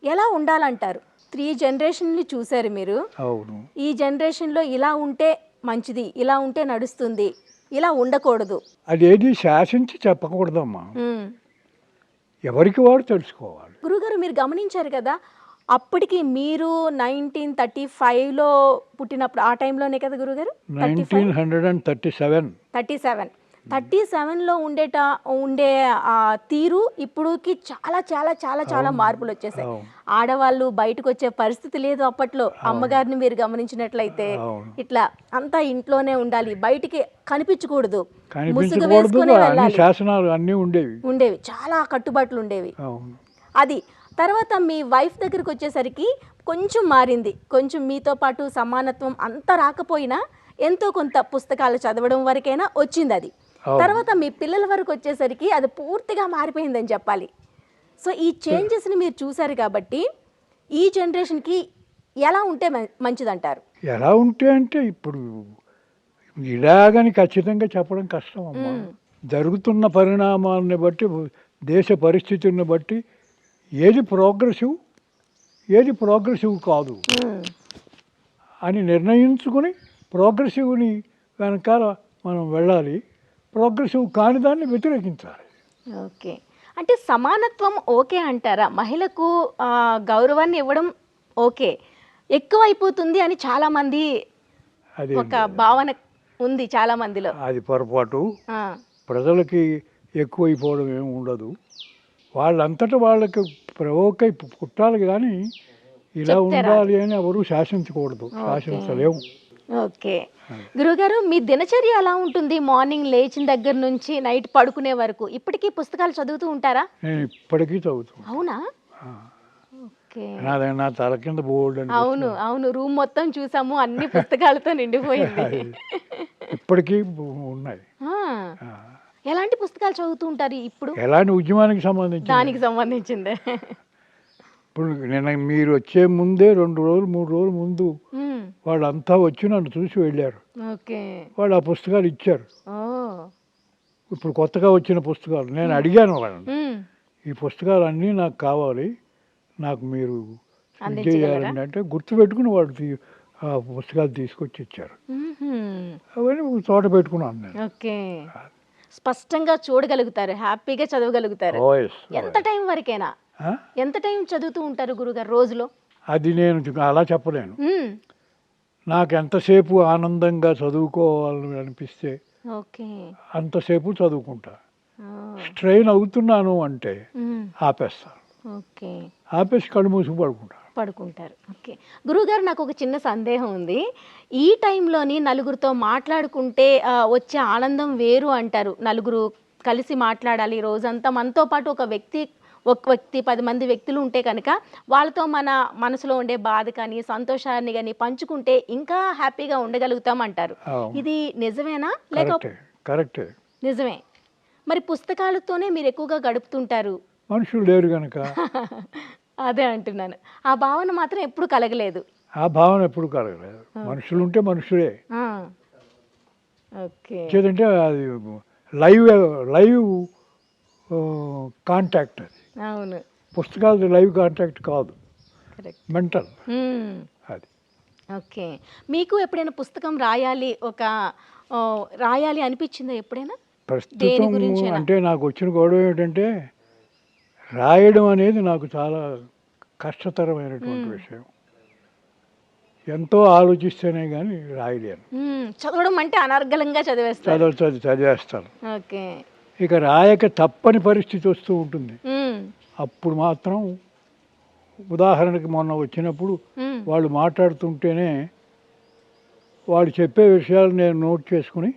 ఎలా ఉండాలంటారు? 3 జనరేషన్ని చూశారు మీరు. అవును. ఈ జనరేషన్లో ఇలా ఉంటే మంచిది, ఇలా ఉంటే నడుస్తుంది, ఇలా ఉండకూడదు. అదేది శాసించి చెప్పకూడదమ్మా, ఉమ్. ఎవరికి వాడు తెలుసుకోవాలి. గురుగారు, మీరు గమనించారు కదా, అప్పటికి మీరు 1935లో పుట్టినప్పుడు ఆ టైంలోనే కదా గురుగారు? 1937. 37లో ఉండే తీరు ఇప్పుడుకి చాలా చాలా చాలా చాలా మార్పులు వచ్చేసాయి. ఆడవాళ్ళు బయటకు వచ్చే పరిస్థితి లేదు అప్పట్లో. అమ్మగారిని మీరు గమనించినట్లయితే ఇట్లా అంతా ఇంట్లోనే ఉండాలి, బయటికి కనిపించకూడదు, ముసుగు వేసుకునే వెళ్ళాలి. శాసనాలు అన్నీ ఉండేవి, చాలా కట్టుబాట్లు ఉండేవి. అది తర్వాత మీ వైఫ్ దగ్గరికి వచ్చేసరికి కొంచెం మారింది. కొంచెం మీతో పాటు సమానత్వం అంత రాకపోయినా ఎంతో కొంత పుస్తకాలు చదవడం వరకైనా వచ్చింది అది. తర్వాత మీ పిల్లల వరకు వచ్చేసరికి అది పూర్తిగా మారిపోయిందని చెప్పాలి. సో ఈ చేంజెస్ని మీరు చూసారు కాబట్టి ఈ జనరేషన్కి ఎలా ఉంటే మంచిదంటారు? ఎలా ఉంటే అంటే ఇప్పుడు ఇలాగని ఖచ్చితంగా చెప్పడం కష్టం అమ్మా. జరుగుతున్న పరిణామాలను బట్టి, దేశ పరిస్థితులను బట్టి ఏది ప్రోగ్రెసివ్ కాదు అని నిర్ణయించుకుని ప్రోగ్రెసివ్ని వెనకాల మనం వెళ్ళాలి, ప్రోగ్రెసివ్ కాని దాన్ని వ్యతిరేకించాలి. ఓకే. అంటే సమానత్వం ఓకే అంటారా? మహిళకు గౌరవాన్ని ఇవ్వడం ఓకే, ఎక్కువైపోతుంది అని చాలామంది ఒక భావన ఉంది చాలా మందిలో. అది పొరపాటు. ప్రజలకి ఎక్కువైపోవడం ఏమి ఉండదు. వాళ్ళంతటా వాళ్ళకి ప్రవోక్ అయి పుట్టాలి కానీ ఇలా ఉండాలి అని ఎవరు శాసించకూడదు, శాసించలేము. ఓకే. గురుగారు, మీ దినచర్య ఎలా ఉంటుంది? మార్నింగ్ లేచిన దగ్గర నుంచి నైట్ పడుకునే వరకు ఇప్పటికీ పుస్తకాలు చదువుతూ ఉంటారా? నేను ఇప్పటికీ చదువుతాను. అవునా? నా తల కింద బోర్డు. అవును, రూమ్ మొత్తం చూసాము, అన్ని పుస్తకాలతో నిండిపోయింది. ఇప్పటికీ ఉన్నాయి. ఎలాంటి పుస్తకాలు చదువుతూ ఉంటారు ఇప్పుడు? ఎలాంటి ఉద్యమానికి సంబంధించి? దానికి సంబంధించిందే. ఇప్పుడు నిన్న మీరు వచ్చే ముందే 2 రోజులు 3 రోజులు ముందు వాళ్ళంతా వచ్చి నన్ను చూసి వెళ్ళారు. ఓకే. వాళ్ళు ఆ పుస్తకాలు ఇచ్చారు. ఓ. ఇప్పుడు కొత్తగా వచ్చిన పుస్తకాలు. నేను అడిగాను వాళ్ళని, ఈ పుస్తకాలన్నీ నాకు కావాలి, నాకు మీరు ఇది చేయాలండి అంటే గుర్తుపెట్టుకుని వాళ్ళు ఆ పుస్తకాలు తీసుకొచ్చి ఇచ్చారు. అవన్నీ ఒక చోట పెట్టుకున్నాను నేను. ఓకే. స్పష్టంగా చూడగలుగుతారు, హ్యాపీగా చదవగలుగుతారు. ఎంత టైం వరకైనా, ఎంత టైం చదువుతూ ఉంటారు గురుగారు రోజులో? అది నేను అలా చెప్పలేను. నాకు ఎంతసేపు ఆనందంగా చదువుకోవాలని అనిపిస్తే అంతసేపు చదువుకుంటా. స్ట్రెయిన్ అవుతున్నాను అంటే ఆపేస్తాను. ఆపేసి కళ్ళు మూసుకు పడుకుంటారు. ఓకే. గురువుగారు, నాకు ఒక చిన్న సందేహం ఉంది. ఈ టైంలోని నలుగురితో మాట్లాడుకుంటే వచ్చే ఆనందం వేరు అంటారు. నలుగురు కలిసి మాట్లాడాలి రోజంతా. మనతో పాటు ఒక వ్యక్తి 10 మంది వ్యక్తులు ఉంటే కనుక వాళ్ళతో మన మనసులో ఉండే బాధ కానీ సంతోషాన్ని కానీ పంచుకుంటే ఇంకా హ్యాపీగా ఉండగలుగుతాం అంటారు. ఇది నిజమేనా? కరెక్టే. నిజమే. మరి పుస్తకాలతోనే మీరు ఎక్కువగా గడుపుతుంటారు. మనుషులు లేరు కనుక. అదే అంటున్నాను. ఆ భావన మాత్రం ఎప్పుడు కలగలేదు. ఆ భావన ఎప్పుడు కలగలేదు. మనుషులు ఉంటే మనుషులే. ఓకే. ఏదంటే అది లైవ్ కాంటాక్ట్. అది అవును. పుస్తకాలు లైవ్ కాంటాక్ట్ కాదు, మెంటల్ అది. ఓకే. మీకు ఎప్పుడైనా పుస్తకం రాయాలి అనిపించిందా ఎప్పుడైనా? ప్రస్తుతం అంటే నాకు వచ్చిన గొడవ ఏంటంటే రాయడం అనేది నాకు చాలా కష్టతరమైనటువంటి విషయం. ఎంతో ఆలోచిస్తేనే కానీ రాయలేను. చదవడం అంటే అనర్గళంగా చదివేస్తాను. ఓకే. ఇక రాయక తప్పని పరిస్థితి వస్తూ ఉంటుంది. అప్పుడు మాత్రం ఉదాహరణకి మొన్న వచ్చినప్పుడు వాళ్ళు మాట్లాడుతుంటేనే వాళ్ళు చెప్పే విషయాలు నేను నోట్ చేసుకుని,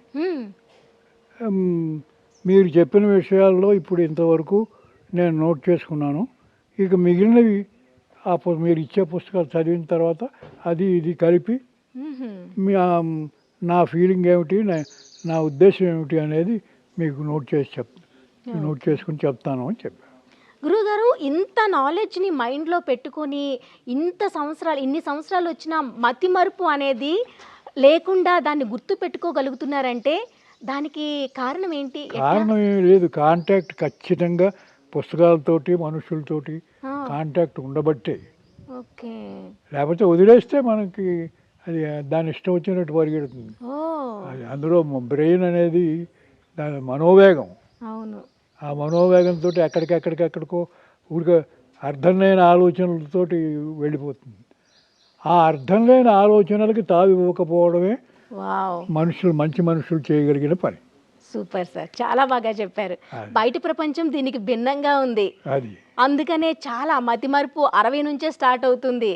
మీరు చెప్పిన విషయాల్లో ఇప్పుడు ఇంతవరకు నేను నోట్ చేసుకున్నాను, ఇక మిగిలినవి మీరు ఇచ్చే పుస్తకాలు చదివిన తర్వాత అది ఇది కలిపి నా ఫీలింగ్ ఏమిటి, నా ఉద్దేశం ఏమిటి అనేది మీకు నోట్ చేసుకుని చెప్తాను అని చెప్పాను. గురువుగారు, ఇంత నాలెడ్జ్ని మైండ్లో పెట్టుకొని ఇన్ని సంవత్సరాలు వచ్చిన మతిమరుపు అనేది లేకుండా దాన్ని గుర్తు పెట్టుకోగలుగుతున్నారంటే దానికి కారణం ఏంటి? కారణం ఏమి లేదు, కాంటాక్ట్ ఖచ్చితంగా పుస్తకాలతోటి మనుషులతోటి కాంటాక్ట్ ఉండబట్టే. ఓకే. లేకపోతే వదిలేస్తే మనకి అది దాని ఇష్టం వచ్చినట్టు పరిగెడుతుంది. అందులో బ్రెయిన్ అనేది దాని మనోవేగం. అవును. ఆ మనోవేగంతో ఎక్కడికో ఊరికే అర్థం లేని ఆలోచనలతోటి వెళ్ళిపోతుంది. ఆ అర్థం లేని ఆలోచనలకి తావి ఇవ్వకపోవడమే మంచి మనుషులు చేయగలిగిన పని. సూపర్ సార్, చాలా బాగా చెప్పారు. బయట ప్రపంచం దీనికి భిన్నంగా ఉంది. అందుకనే చాలా మతిమరుపు 60 నుంచే స్టార్ట్ అవుతుంది.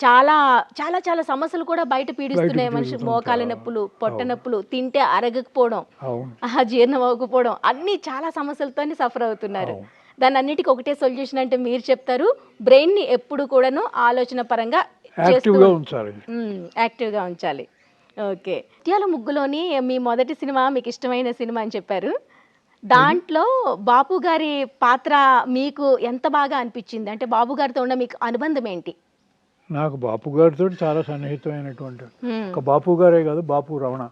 చాలా చాలా చాలా సమస్యలు కూడా బయట పీడిస్తున్నాయి. మనిషి మోకాల నొప్పులు, పొట్ట నొప్పులు, తింటే అరగకపోవడం, జీర్ణం అవ్వకపోవడం, అన్ని చాలా సమస్యలతో సఫర్ అవుతున్నారు. దాని అన్నిటికీ ఒకటే సొల్యూషన్ అంటే మీరు చెప్తారు, బ్రెయిన్ ని ఎప్పుడు కూడాను ఆలోచన పరంగా యాక్టివ్గా ఉంచాలి. ఓకే. ముత్యాల ముగ్గులోని మీ మొదటి సినిమా మీకు ఇష్టమైన సినిమా అని చెప్పారు. దాంట్లో బాపు గారి పాత్ర మీకు ఎంత బాగా అనిపించింది? అంటే బాపు గారితో ఉన్న మీకు అనుబంధం ఏంటి? నాకు బాపు గారితో చాలా సన్నిహితమైనటువంటి, ఒక బాపు గారే కాదు, బాపు రమణ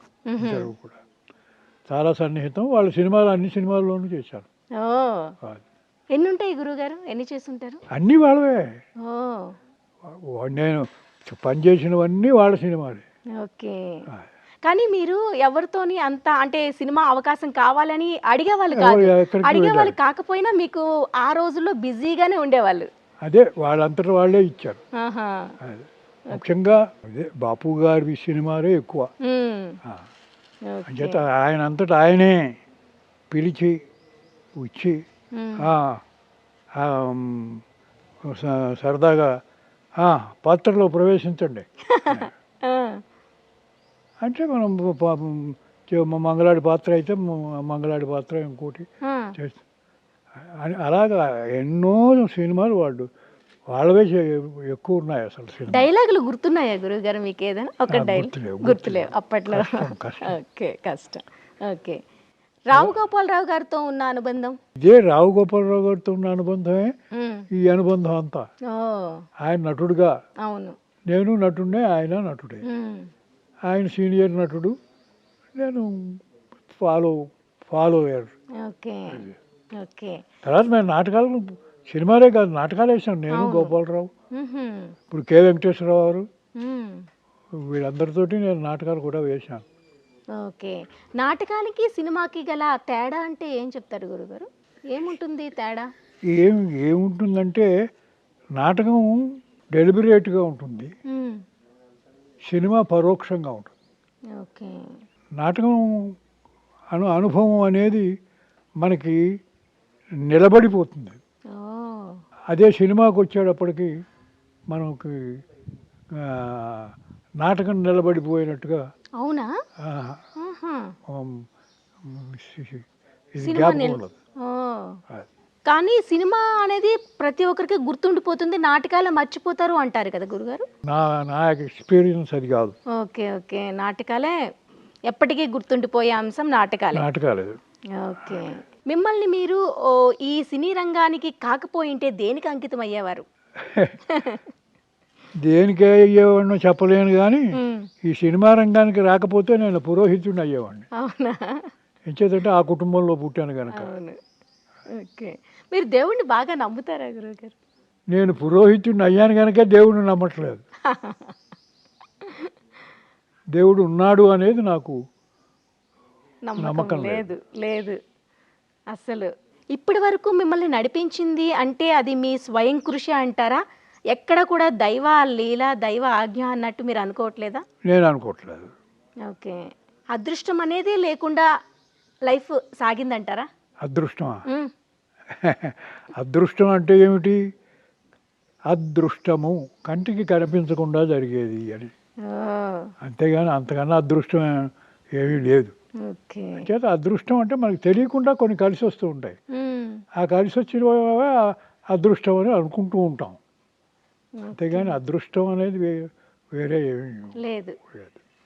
కూడా చాలా సన్నిహితం. వాళ్ళ సినిమాలు అన్ని సినిమాల్లోనూ చేశారు. ఎన్ని ఉంటాయి గురువుగారు? ఎన్ని చేస్తుంటారు? అన్నీ వాళ్ళవే. నేను పనిచేసినవన్నీ వాళ్ళ సినిమాలే. ఓకే. కానీ మీరు ఎవరితోని అంత అంటే సినిమా అవకాశం కావాలని అడిగేవాళ్ళు కాకపోయినా మీకు ఆ రోజుల్లో బిజీగానే ఉండేవాళ్ళు. అదే వాళ్ళంతటా వాళ్ళే ఇచ్చారు. ముఖ్యంగా అదే బాపు గారి సినిమాలే ఎక్కువ. అంచేత ఆయన అంతటా ఆయనే పిలిచి వచ్చి సరదాగా పాత్రలో ప్రవేశించండి అంటే మనం మంగళాడి పాత్ర అయితే మంగళాడి పాత్ర ఇంకోటి చేస్తాం. అలాగా ఎన్నో సినిమాలు వాళ్ళవే ఎక్కువ ఉన్నాయి. అసలు డైలాగులు గుర్తున్నాయా గురువుగారు మీకు? ఏదైనా ఒక డైలాగ్ గుర్తులేవు అప్పట్లో? ఓకే, కష్టం. ఓకే. రావు గోపాలరావు గారితో ఉన్న అనుబంధం? ఇదే రావు గోపాలరావు గారితో ఉన్న అనుబంధమే ఈ అనుబంధం అంతా. ఓ ఆయన నటుడుగా, అవును. నేను నటుడే, ఆయన నటుడే. ఆయన సీనియర్ నటుడు, నేను ఫాలోయర్. Okay okay. తర్వాత మేము నాటకాలు, సినిమాలే కాదు నాటకాలు వేసాం. నేను, గోపాలరావు, ఇప్పుడు కె వెంకటేశ్వరరావు గారు, వీళ్ళందరితోటి నేను నాటకాలు కూడా వేశాను. ఓకే. నాటకానికి సినిమాకి గల తేడా అంటే ఏం చెప్తారు గురుగారు? ఏముంటుంది తేడా? ఏముంటుందంటే నాటకం డెలిబరేట్గా ఉంటుంది, సినిమా పరోక్షంగా ఉంటుంది. ఓకే. నాటకం అనుభవం అనేది మనకి నిలబడిపోతుంది. ఓ అదే సినిమాకి వచ్చేటప్పటికి మనకి నాటకం నిలబడిపోయినట్టుగా. అవునా? ఇది సినిమా జ్ఞాపకం ఉండదు. కానీ సినిమా అనేది ప్రతి ఒక్కరికి గుర్తుండిపోతుంది, నాటకాలు మర్చిపోతారు అంటారు కదా గురుగారు? నా ఎక్స్పీరియన్స్ అది కాదు. Okay okay. నాటకాలే ఎప్పటికీ గుర్తుండిపోయే అంశం, నాటకాలే. ఓకే. మిమ్మల్ని మీరు ఈ సినీ రంగానికి కాకపోయింటే దేనికి అంకితం అయ్యేవారు? దేనికే అయ్యేవాడినో చెప్పలేను, కానీ ఈ సినిమా రంగానికి రాకపోతే నేను పురోహితుడిని అయ్యేవాడిని. అవునా? ఎంచేతంటే ఆ కుటుంబంలో పుట్టాను కనుక. ఓకే. మీరు దేవుణ్ణి బాగా నమ్ముతారా గురుగారు? నేను పురోహితుడిని అయ్యాను కనుక దేవుడిని నమ్మట్లేదు. దేవుడు ఉన్నాడు అనేది నాకు నమ్మకం లేదు. లేదు అసలు. ఇప్పటి వరకు మిమ్మల్ని నడిపించింది అంటే అది మీ స్వయం కృషి అంటారా? ఎక్కడ కూడా దైవ లీల, దైవ ఆజ్ఞ అన్నట్టు మీరు అనుకోవట్లేదా? నేను అనుకోవట్లేదు. ఓకే. అదృష్టం అనేది లేకుండా లైఫ్ సాగిందంటారా? అదృష్టమా? అదృష్టం అంటే ఏమిటి? అదృష్టము కంటికి కనిపించకుండా జరిగేది అని, అంతేగాని అంతకన్నా అదృష్టం ఏమీ లేదు. చేత అదృష్టం అంటే మనకు తెలియకుండా కొన్ని కలిసి వస్తూ ఉంటాయి. ఆ కలిసి వచ్చిన అదృష్టం అని అనుకుంటూ ఉంటాం, అంతేగాని అదృష్టం అనేది వేరే ఏమీ లేదు.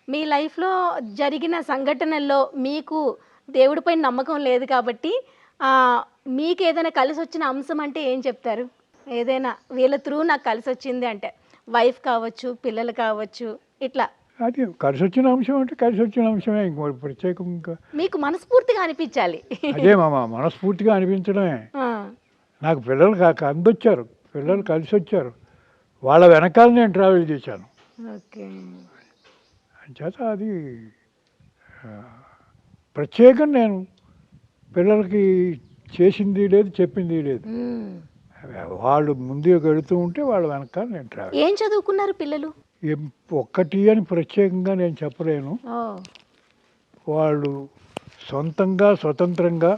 మీ లైఫ్లో జరిగిన సంఘటనల్లో మీకు దేవుడిపై నమ్మకం లేదు కాబట్టి మీకు ఏదైనా కలిసి వచ్చిన అంశం అంటే ఏం చెప్తారు? ఏదైనా వీళ్ళ త్రూ నాకు కలిసి వచ్చింది అంటే, వైఫ్ కావచ్చు, పిల్లలు కావచ్చు, ఇట్లా. అది కలిసి వచ్చిన అంశం అంటే కలిసి వచ్చిన అంశమే, ఇంకో ప్రత్యేకం ఇంకా మీకు మనస్ఫూర్తిగా అనిపించాలి. అదే మనస్ఫూర్తిగా అనిపించడమే. నాకు పిల్లలు అందొచ్చారు, పిల్లలు కలిసి వచ్చారు, వాళ్ళ వెనకాల నేను ట్రావెల్ చేశాను. ఓకే. అంచేత అది ప్రత్యేకం. నేను పిల్లలకి చేసింది లేదు, చెప్పింది లేదు. వాళ్ళు ముందుకు వెళుతూ ఉంటే వాళ్ళ వెనకాల నేను ట్రావెల్. ఏం చదువుకున్నారు పిల్లలు? ఒక్కటి అని ప్రత్యేకంగా నేను చెప్పలేను. వాళ్ళు సొంతంగా స్వతంత్రంగా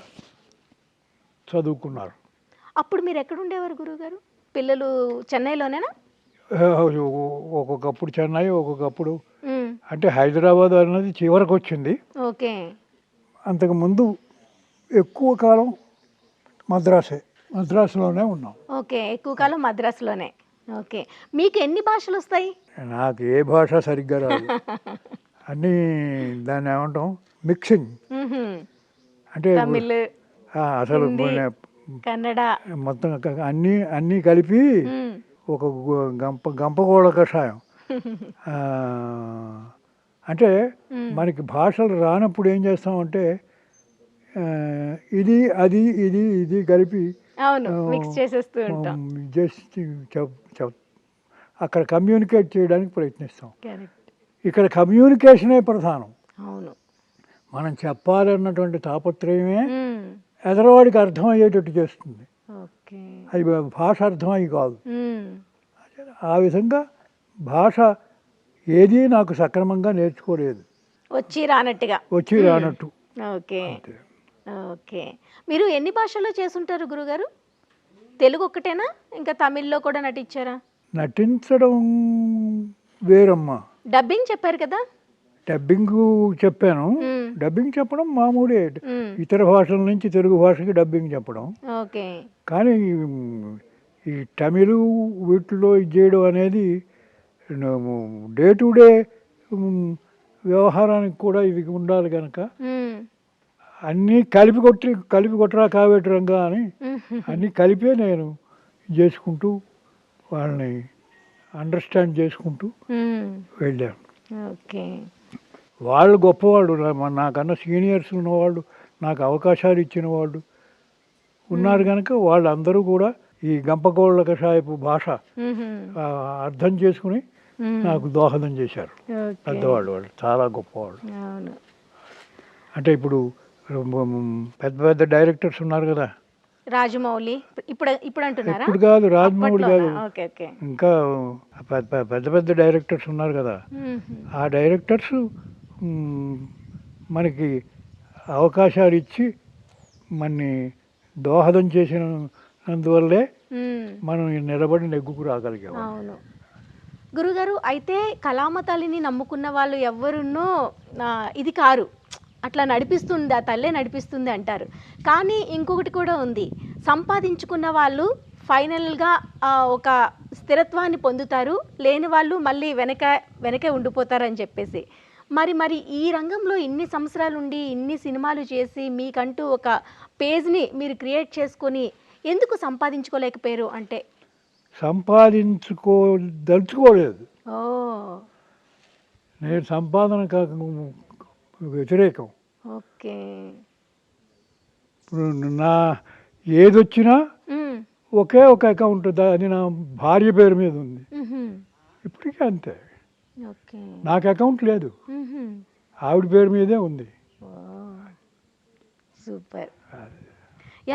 చదువుకున్నారు. అప్పుడు మీరు ఎక్కడ ఉండేవారు గురువుగారు? పిల్లలు చెన్నైలోనేనా? ఒక్కొక్కప్పుడు చెన్నై, ఒక్కొక్కప్పుడు అంటే హైదరాబాద్ అన్నది చివరికి వచ్చింది. ఓకే. అంతకుముందు ఎక్కువ కాలం మద్రాసులోనే ఉన్నాం. ఓకే. ఎక్కువ కాలం మద్రాసులోనే. ఓకే. మీకు ఎన్ని భాషలు వస్తాయి? నాకు ఏ భాష సరిగ్గా రాదు. అన్నీ దాన్ని ఏమంటాం, మిక్సింగ్. అంటే తమిళ్, అసలు కన్నడ మొత్తం అన్నీ కలిపి ఒక గంపగోళ కషాయం. అంటే మనకి భాషలు రానప్పుడు ఏం చేస్తామంటే ఇది ఇది కలిపి మిక్స్ చేసేస్తూ ఉంటాం. జస్ట్ అక్కడ కమ్యూనికేట్ చేయడానికి ప్రయత్నిస్తాం. ఇక్కడ కమ్యూనికేషనే ప్రధానం. అవును. మనం చెప్పాలన్నటువంటి తాపత్రయమే ఎదరవాడికి అర్థమయ్యేటట్టు చేస్తుంది. అది భాష అర్థమయ్యి కాదు. ఆ విధంగా భాష ఏది నాకు సక్రమంగా నేర్చుకోలేదు, వచ్చి రానట్టు. Okay okay. మీరు ఎన్ని భాషల్లో చేసుంటారు గురుగారు? తెలుగు ఒక్కటేనా, ఇంకా తమిళ్లో కూడా నటించారా? నటించడం వేరమ్మా. డబ్బింగ్ చెప్పారు కదా? డబ్బింగ్ చెప్పాను. డబ్బింగ్ చెప్పడం మామూలే, ఇతర భాషల నుంచి తెలుగు భాషకి డబ్బింగ్ చెప్పడం. ఓకే. కానీ ఈ తమిళ్ వీటిలో ఇది చేయడం అనేది డే టు డే వ్యవహారానికి కూడా ఇది ఉండాలి కనుక అన్నీ కలిపి కొట్టరా కావేటి రంగా అని అన్నీ కలిపే నేను చేసుకుంటూ వాళ్ళని అండర్స్టాండ్ చేసుకుంటూ వెళ్ళాను. ఓకే. వాళ్ళు గొప్పవాళ్ళు, నాకన్నా సీనియర్స్ ఉన్నవాళ్ళు, నాకు అవకాశాలు ఇచ్చిన వాళ్ళు ఉన్నారు కనుక వాళ్ళందరూ కూడా ఈ గంపకోళ్ళ కషాయపు భాష ఆ, అర్థం చేసుకుని నాకు దోహదం చేశారు. పెద్దవాళ్ళు వాళ్ళు చాలా గొప్పవాళ్ళు. అవును. అంటే ఇప్పుడు పెద్ద పెద్ద డైరెక్టర్స్ ఉన్నారు కదా, రాజమౌళి ఇప్పుడు ఇప్పుడు అంటున్నారా? ఇప్పుడు కాదు రాజమౌళి కాదు, అప్పట్లోనా? Okay okay. ఇంకా పెద్ద పెద్ద డైరెక్టర్స్ ఉన్నారు కదా, ఆ డైరెక్టర్స్ మనకి అవకాశాలు ఇచ్చి మనని దోహదం చేసినందువల్లే మనం నిలబడి నెగ్గుకు రాగలిగాం. అవును. గురుగారు, అయితే కళామ తల్లిని నమ్ముకున్న వాళ్ళు ఎవరున్నో ఇది కారు, అట్లా నడిపిస్తుంది, ఆ తల్లే నడిపిస్తుంది అంటారు. కానీ ఇంకొకటి కూడా ఉంది, సంపాదించుకున్న వాళ్ళు ఫైనల్గా ఒక స్థిరత్వాన్ని పొందుతారు, లేని వాళ్ళు మళ్ళీ వెనకే ఉండిపోతారని చెప్పేసి. మరి ఈ రంగంలో ఇన్ని సంవత్సరాలు ఉండి ఇన్ని సినిమాలు చేసి మీకంటూ ఒక పేజ్ని మీరు క్రియేట్ చేసుకొని ఎందుకు సంపాదించుకోలేకపోయారు? అంటే సంపాదించుకోదలుచుకోలేదు. ఓ నేను సంపాదన వ్యతిరేకం. ఓకే. ఇప్పుడు నా ఏదొచ్చినా ఒకే ఒక అకౌంట్, అది నా భార్య పేరు మీద ఉంది. ఇప్పటికీ అంతే. ఓకే. నాకు అకౌంట్ లేదు, ఆవిడ పేరు మీదే ఉంది. సూపర్.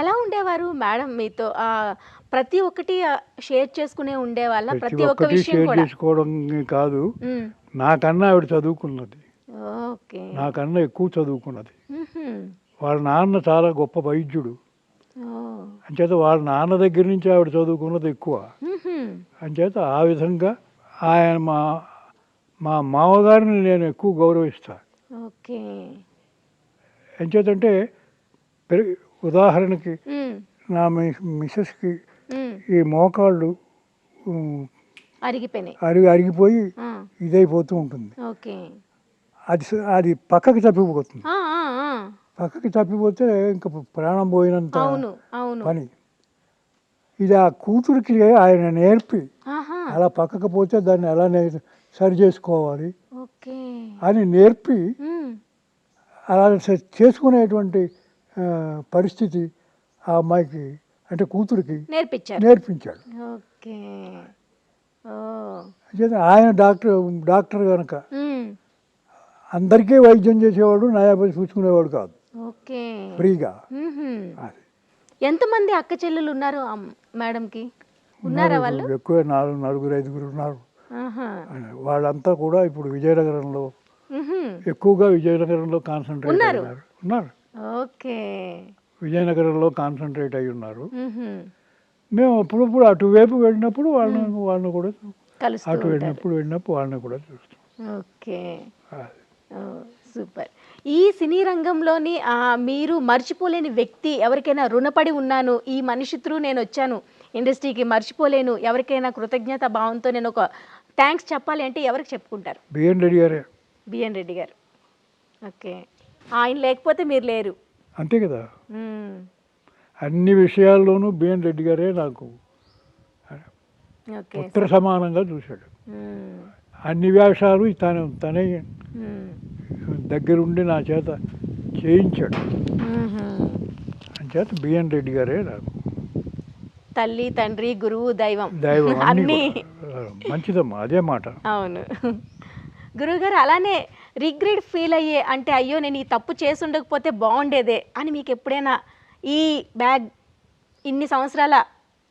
ఎలా ఉండేవారు మేడం మీతో? ప్రతి ఒక్కటి షేర్ చేసుకునే ఉండేవాళ్ళ? ప్రతి ఒక్క విషయం షేర్ కూడా చేసుకోవడం కాదు, నాకన్నా ఆవిడ చదువుకున్నది, ఓకే. నాకన్నా ఎక్కువ చదువుకున్నది. వాళ్ళ నాన్న చాలా గొప్ప వైద్యుడు, అంచేత వాళ్ళ నాన్న దగ్గర నుంచి ఆవిడ చదువుకున్నది ఎక్కువ. అంచేత ఆ విధంగా ఆయన మా మామగారిని నేను ఎక్కువ గౌరవిస్తాను. ఓకే. ఎంచేతంటే ఉదాహరణకి నా మిసెస్కి ఈ మోకాళ్ళు అరిగిపోయి ఇదైపోతూ ఉంటుంది. అది పక్కకి తప్పిపోతుంది. పక్కకి తప్పిపోతే ఇంకా ప్రాణం పోయినంత పని. ఇది ఆ కూతురికి ఆయన నేర్పి అలా పక్కకు పోతే దాన్ని ఎలా సరి చేసుకోవాలి అని నేర్పి అలా చేసుకునేటువంటి పరిస్థితి ఆ అమ్మాయికి, అంటే కూతురికి నేర్పించాడు. ఆయన డాక్టర్ కనుక అందరికీ వైద్యం చేసేవాడు, నయాపతి చూసుకునేవాడు కాదు, ఫ్రీగా. ఎంతమంది అక్క చెల్లెలు ఉన్నారు మేడంకి? ఉన్నారా వాళ్ళు? ఎక్కువ నలుగురు ఐదుగురు ఉన్నారు. వాళ్ళంతా కూడా ఇప్పుడు విజయనగరంలో, ఎక్కువగా విజయనగరంలో కాన్సన్ట్రేట్ ఉన్నారు. ఓకే. విజయనగరంలో కాన్సన్ట్రేట్ అయి ఉన్నారు. మేము అప్పుడప్పుడు అటువైపు వెళ్ళినప్పుడు వాళ్ళని కూడా వెళ్ళినప్పుడు వాళ్ళని కూడా చూస్తాం. ఓకే. సూపర్. ఈ సినీ రంగంలోని మీరు మర్చిపోలేని వ్యక్తి ఎవరికైనా రుణపడి ఉన్నాను, ఈ మనిషి త్రూ నేను వచ్చాను ఇండస్ట్రీకి, మర్చిపోలేను, ఎవరికైనా కృతజ్ఞత భావంతో నేను ఒక థ్యాంక్స్ చెప్పాలి అంటే ఎవరికి చెప్పుకుంటారు? బిఎన్ రెడ్డి గారే. బిఎన్ రెడ్డి గారు. ఓకే. ఆయన లేకపోతే మీరు లేరు. అంతే కదా. అన్ని విషయాల్లోనూ బిఎన్ రెడ్డి గారే నాకు ఉత్తర సమానంగా చూశాడు. అన్ని వేషాలు తనే దగ్గరుండి నా చేత చేయించాడు. అంచేత బిఎన్ రెడ్డి గారే నాకు తల్లి, తండ్రి, గురువు, దైవం అన్నీ. మంచిదమ్మా, అదే మాట. అవును గురువుగారు. అలానే రిగ్రెట్ ఫీల్ అయ్యే, అంటే అయ్యో నేను ఈ తప్పు చేసి ఉండకపోతే బాగుండేదే అని మీకు ఎప్పుడైనా ఈ ఇన్ని సంవత్సరాల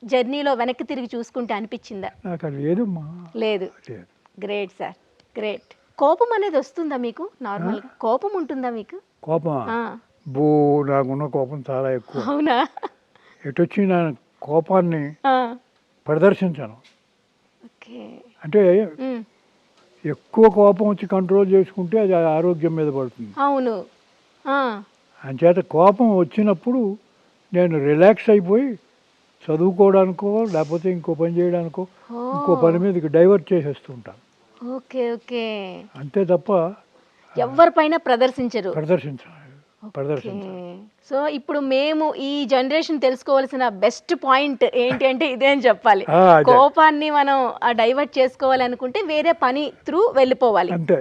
జర్నీలో వెనక్కి తిరిగి చూసుకుంటే అనిపించిందా? నాకు లేదమ్మా. లేదు. Great sir, great. కోపం అనేది వస్తుందా మీకు? నార్మల్గా కోపం ఉంటుందా మీకు? కోపం నాకున్న కోపం చాలా ఎక్కువ. అవునా? ఎటొచ్చి నా కోపాన్ని ప్రదర్శించాను. అంటే ఎక్కువ కోపం వచ్చి కంట్రోల్ చేసుకుంటే అది ఆరోగ్యం మీద పడుతుంది. అవును. అంచేత కోపం వచ్చినప్పుడు నేను రిలాక్స్ అయిపోయి చదువుకోవడానికో లేకపోతే ఇంకో పని చేయడానికో ఇంకో పని మీదకి డైవర్ట్ చేసేస్తుంటాను. Okay okay. అంతే తప్ప ఎవరిపైన ప్రదర్శించరు. ప్రదర్శించాలి. సో ఇప్పుడు మేము ఈ జనరేషన్ తెలుసుకోవాల్సిన బెస్ట్ పాయింట్ ఏంటి అంటే ఇదే అని చెప్పాలి. అదే. కోపాన్ని మనం డైవర్ట్ చేసుకోవాలనుకుంటే వేరే పని త్రూ వెళ్ళిపోవాలి. అంతే,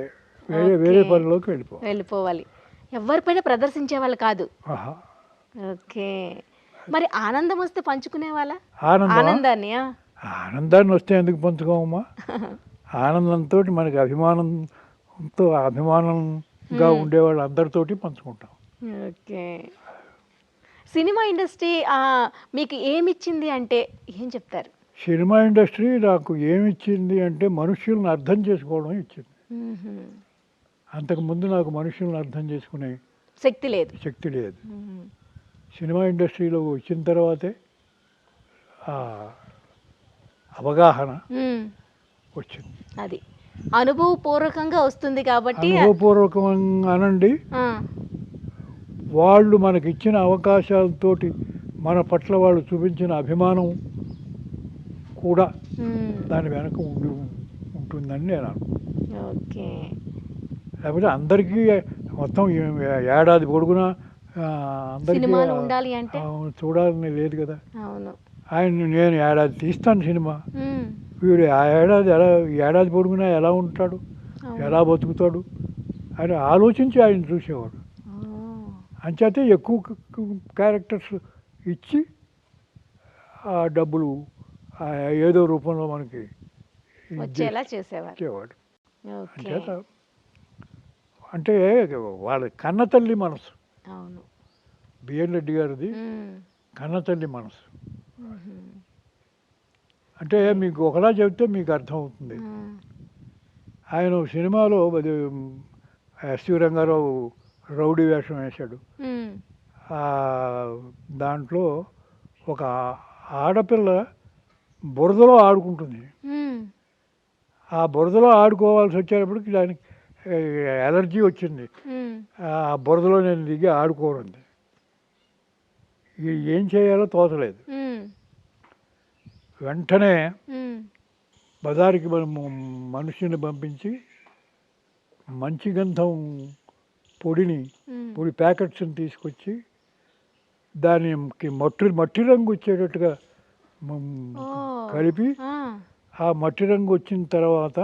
వేరే పనిలోకి వెళ్ళిపోవాలి. ఎవరిపైన ప్రదర్శించే వాళ్ళు కాదు. ఆహా. ఓకే. మరి ఆనందం వస్తే పంచుకునే వాళ్ళ ఆనందాన్ని ఆనందాన్ని వస్తే ఎందుకు పంచుకోమమ్మా? ఆనందంతో మనకి అభిమానంగా ఉండేవాళ్ళు అందరితోటి పంచుకుంటాం. ఓకే. సినిమా ఇండస్ట్రీ మీకు ఏమిచ్చింది అంటే ఏం చెప్తారు? సినిమా ఇండస్ట్రీ నాకు ఏమిచ్చింది అంటే మనుషులను అర్థం చేసుకోవడం ఇచ్చింది. అంతకుముందు నాకు మనుషులను అర్థం చేసుకునే శక్తి లేదు. సినిమా ఇండస్ట్రీలో వచ్చిన తర్వాతే ఆ అవగాహన వచ్చింది. అది అనుభవపూర్వకంగా వస్తుంది కాబట్టి. అనుభవపూర్వకంగా అనండి, వాళ్ళు మనకి ఇచ్చిన అవకాశాలతోటి మన పట్ల వాళ్ళు చూపించిన అభిమానం కూడా దాని వెనక ఉంటుందని నేను అనుకుంటున్నాను. ఓకే. లేకపోతే అందరికీ మొత్తం ఏడాది పొడుగునా అందరికీ ఉండాలి అంటే చూడాలని లేదు కదా. అవును. నేను ఏడాది తీస్తాను సినిమా, వీడు ఆ ఏడాది పొడుగునా ఎలా ఉంటాడు, ఎలా బతుకుతాడు అని ఆలోచించి ఆయన చూసేవాడు. అంచేతే ఎక్కువ క్యారెక్టర్స్ ఇచ్చి ఆ డబ్బులు ఏదో రూపంలో మనకి వచ్చేలా చేసేవాడు. అంచేత అంటే వాళ్ళ కన్నతల్లి మనసు. అవును. బిఎన్ రెడ్డి గారిది కన్నతల్లి మనసు. అంటే మీకు ఒకలా చెబితే మీకు అర్థమవుతుంది. ఆయన సినిమాలో ఎస్వి రంగారావు రౌడీ వేషం వేశాడు. దాంట్లో ఒక ఆడపిల్ల బురదలో ఆడుకుంటుంది. ఆ బురదలో ఆడుకోవాల్సి వచ్చేటప్పటికి దానికి ఎలర్జీ వచ్చింది. ఆ బురదలో నేను దిగి ఆడుకోరండి. ఏం చేయాలో తోచలేదు. వెంటనే బజారుకి మనిషిని పంపించి మంచి గంధం పొడి ప్యాకెట్స్ని తీసుకొచ్చి దానికి మట్టి రంగు వచ్చేటట్టుగా కలిపి ఆ మట్టి రంగు వచ్చిన తర్వాత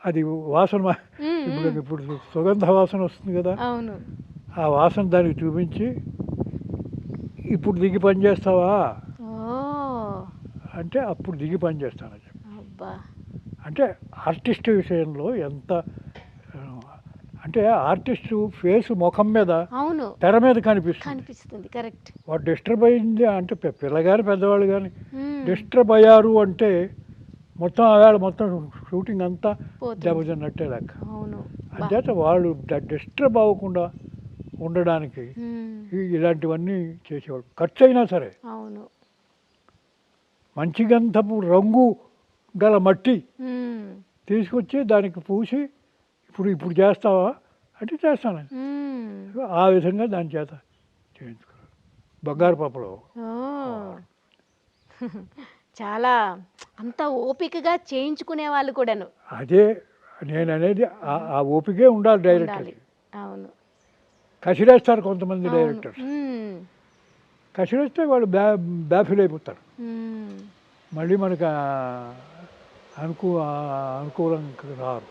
అది వాసన ఇప్పుడు సుగంధ వాసన వస్తుంది కదా, ఆ వాసన దానికి చూపించి ఇప్పుడు దిగి పని చేస్తావా అంటే అప్పుడు దిగి పని చేస్తానని చెప్పి. అంటే ఆర్టిస్ట్ విషయంలో ఎంత అంటే ఆర్టిస్టు ఫేస్ ముఖం మీద తెర మీద కనిపిస్తుంది. కరెక్ట్. వాడు డిస్టర్బ్ అయింది అంటే పిల్లగాని పెద్దవాళ్ళు కానీ డిస్టర్బ్ అయ్యారు అంటే మొత్తం ఆవేళ మొత్తం షూటింగ్ అంతా దెబ్బతిన్నట్టే లెక్క. అంచేత వాళ్ళు డిస్టర్బ్ అవ్వకుండా ఉండడానికి ఇలాంటివన్నీ చేసేవాడు. ఖర్చు అయినా సరే మంచి గంధపు రంగు గల మట్టి తీసుకొచ్చి దానికి పూసి ఇప్పుడు చేస్తావా అంటే చేస్తాను. ఆ విధంగా దాని చేత చేయించుకున్నాను. బంగారు పాపలో చాలా అంత ఓపికగా చేయించుకునే వాళ్ళు కూడాను. అదే నేను అనేది, ఆ ఓపికే ఉండాలి డైరెక్టర్. అవును. కసిరేస్తారు కొంతమంది డైరెక్టర్స్. కసిరేస్తే వాళ్ళు బ్యాఫిల్ అయిపోతారు. మళ్ళీ మనకు అనుకూలంగా రారు.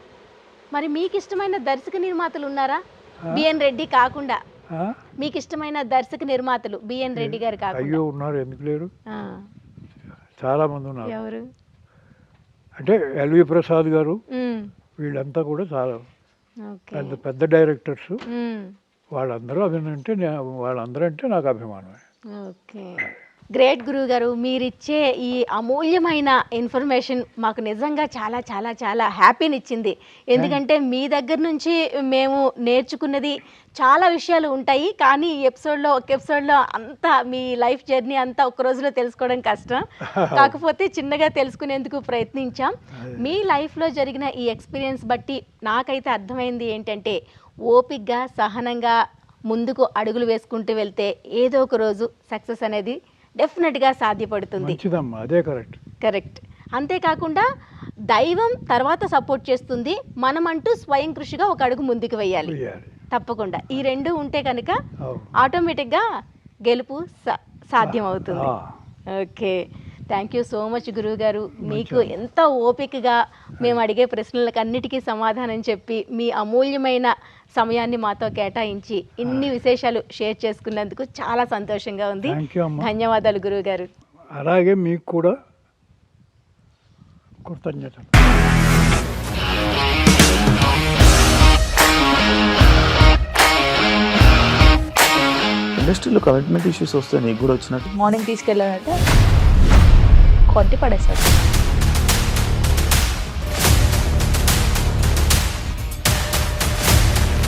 మరి మీకు ఇష్టమైన దర్శక నిర్మాతలు ఉన్నారా? బిఎన్ రెడ్డి కాకుండా మీకు ఇష్టమైన దర్శక నిర్మాతలు బిఎన్ రెడ్డి గారు కాకుండా? అయ్యో ఉన్నారు, ఎందుకు లేరు, చాలా మంది ఉన్నారు. ఎవరు అంటే ఎల్వి ప్రసాద్ గారు, వీళ్ళంతా కూడా చాలా పెద్ద పెద్ద డైరెక్టర్స్. వాళ్ళందరూ వాళ్ళందరూ అంటే నాకు అభిమానమే. ఓకే. గ్రేట్ గురువు గారు, మీరిచ్చే ఈ అమూల్యమైన ఇన్ఫర్మేషన్ మాకు నిజంగా చాలా చాలా చాలా హ్యాపీని ఇచ్చింది. ఎందుకంటే మీ దగ్గర నుంచి మేము నేర్చుకున్నది చాలా విషయాలు ఉంటాయి, కానీ ఈ ఒక ఎపిసోడ్లో అంతా మీ లైఫ్ జర్నీ అంతా ఒక రోజులో తెలుసుకోవడం కష్టం. కాకపోతే చిన్నగా తెలుసుకునేందుకు ప్రయత్నించాం. మీ లైఫ్లో జరిగిన ఈ ఎక్స్పీరియన్స్ బట్టి నాకైతే అర్థమైంది ఏంటంటే, ఓపికగా సహనంగా ముందుకు అడుగులు వేసుకుంటూ వెళ్తే ఏదో ఒక రోజు సక్సెస్ అనేది డెఫినెట్గా సాధ్యపడుతుంది. అదే కరెక్ట్. అంతేకాకుండా దైవం తర్వాత సపోర్ట్ చేస్తుంది, మనమంటూ స్వయం కృషిగా ఒక అడుగు ముందుకు వేయాలి. తప్పకుండా ఈ రెండు ఉంటే కనుక అవును. ఆటోమేటిక్గా గెలుపు సాధ్యం అవుతుంది. Okay, thank you so much గురువు గారు. మీకు ఎంత ఓపికగా మేము అడిగే ప్రశ్నలకు అన్నిటికీ సమాధానం చెప్పి మీ అమూల్యమైన సమయాన్ని మాతో కేటాయించి ఇన్ని విశేషాలు షేర్ చేసుకున్నందుకు చాలా సంతోషంగా ఉంది. థ్యాంక్ యూ అమ్మా. ధన్యవాదాలు గురువు గారు. అలాగే మీకు కూడా కృతజ్ఞతలు. ఇండస్ట్రీలో కమిట్మెంట్ ఇష్యూస్ వస్తే నీకు కూడా వచ్చినట్టు మార్నింగ్ తీసుకెళ్ళాడంటే కొట్టి పడేశాడు.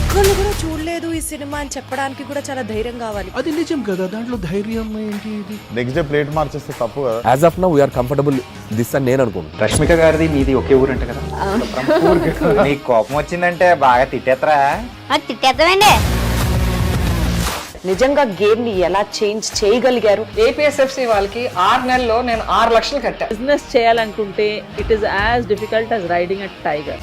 ఒక్కళ్ళు కూడా చూడలేదు ఈ సినిమా అని చెప్పడానికి కూడా చాలా ధైర్యం కావాలి. అది నిజం కదా, దాంట్లో ధైర్యం ఏంటి? ఇది నెక్స్ట్ డే ప్లేట్ మార్చేస్తే తప్పు కదా. As of now we are comfortable this అని నేను అనుకుంటున్నాను. రష్మిక గారిది మీది ఒకే ఊరంట కదా. నీకు కోపం వచ్చిందంటే బాగా తిట్టేత్తరా? తిట్టేద్దామండి. నిజంగా గేమ్ ని ఎలా చేంజ్ చేయగలిగారు? ఏపీఎస్ఎఫ్సి వాళ్ళకి 6 నెలల్లో నేను 6 లక్షలు కట్టా. బిజినెస్ చేయాలనుకుంటే it is as difficult as riding a tiger.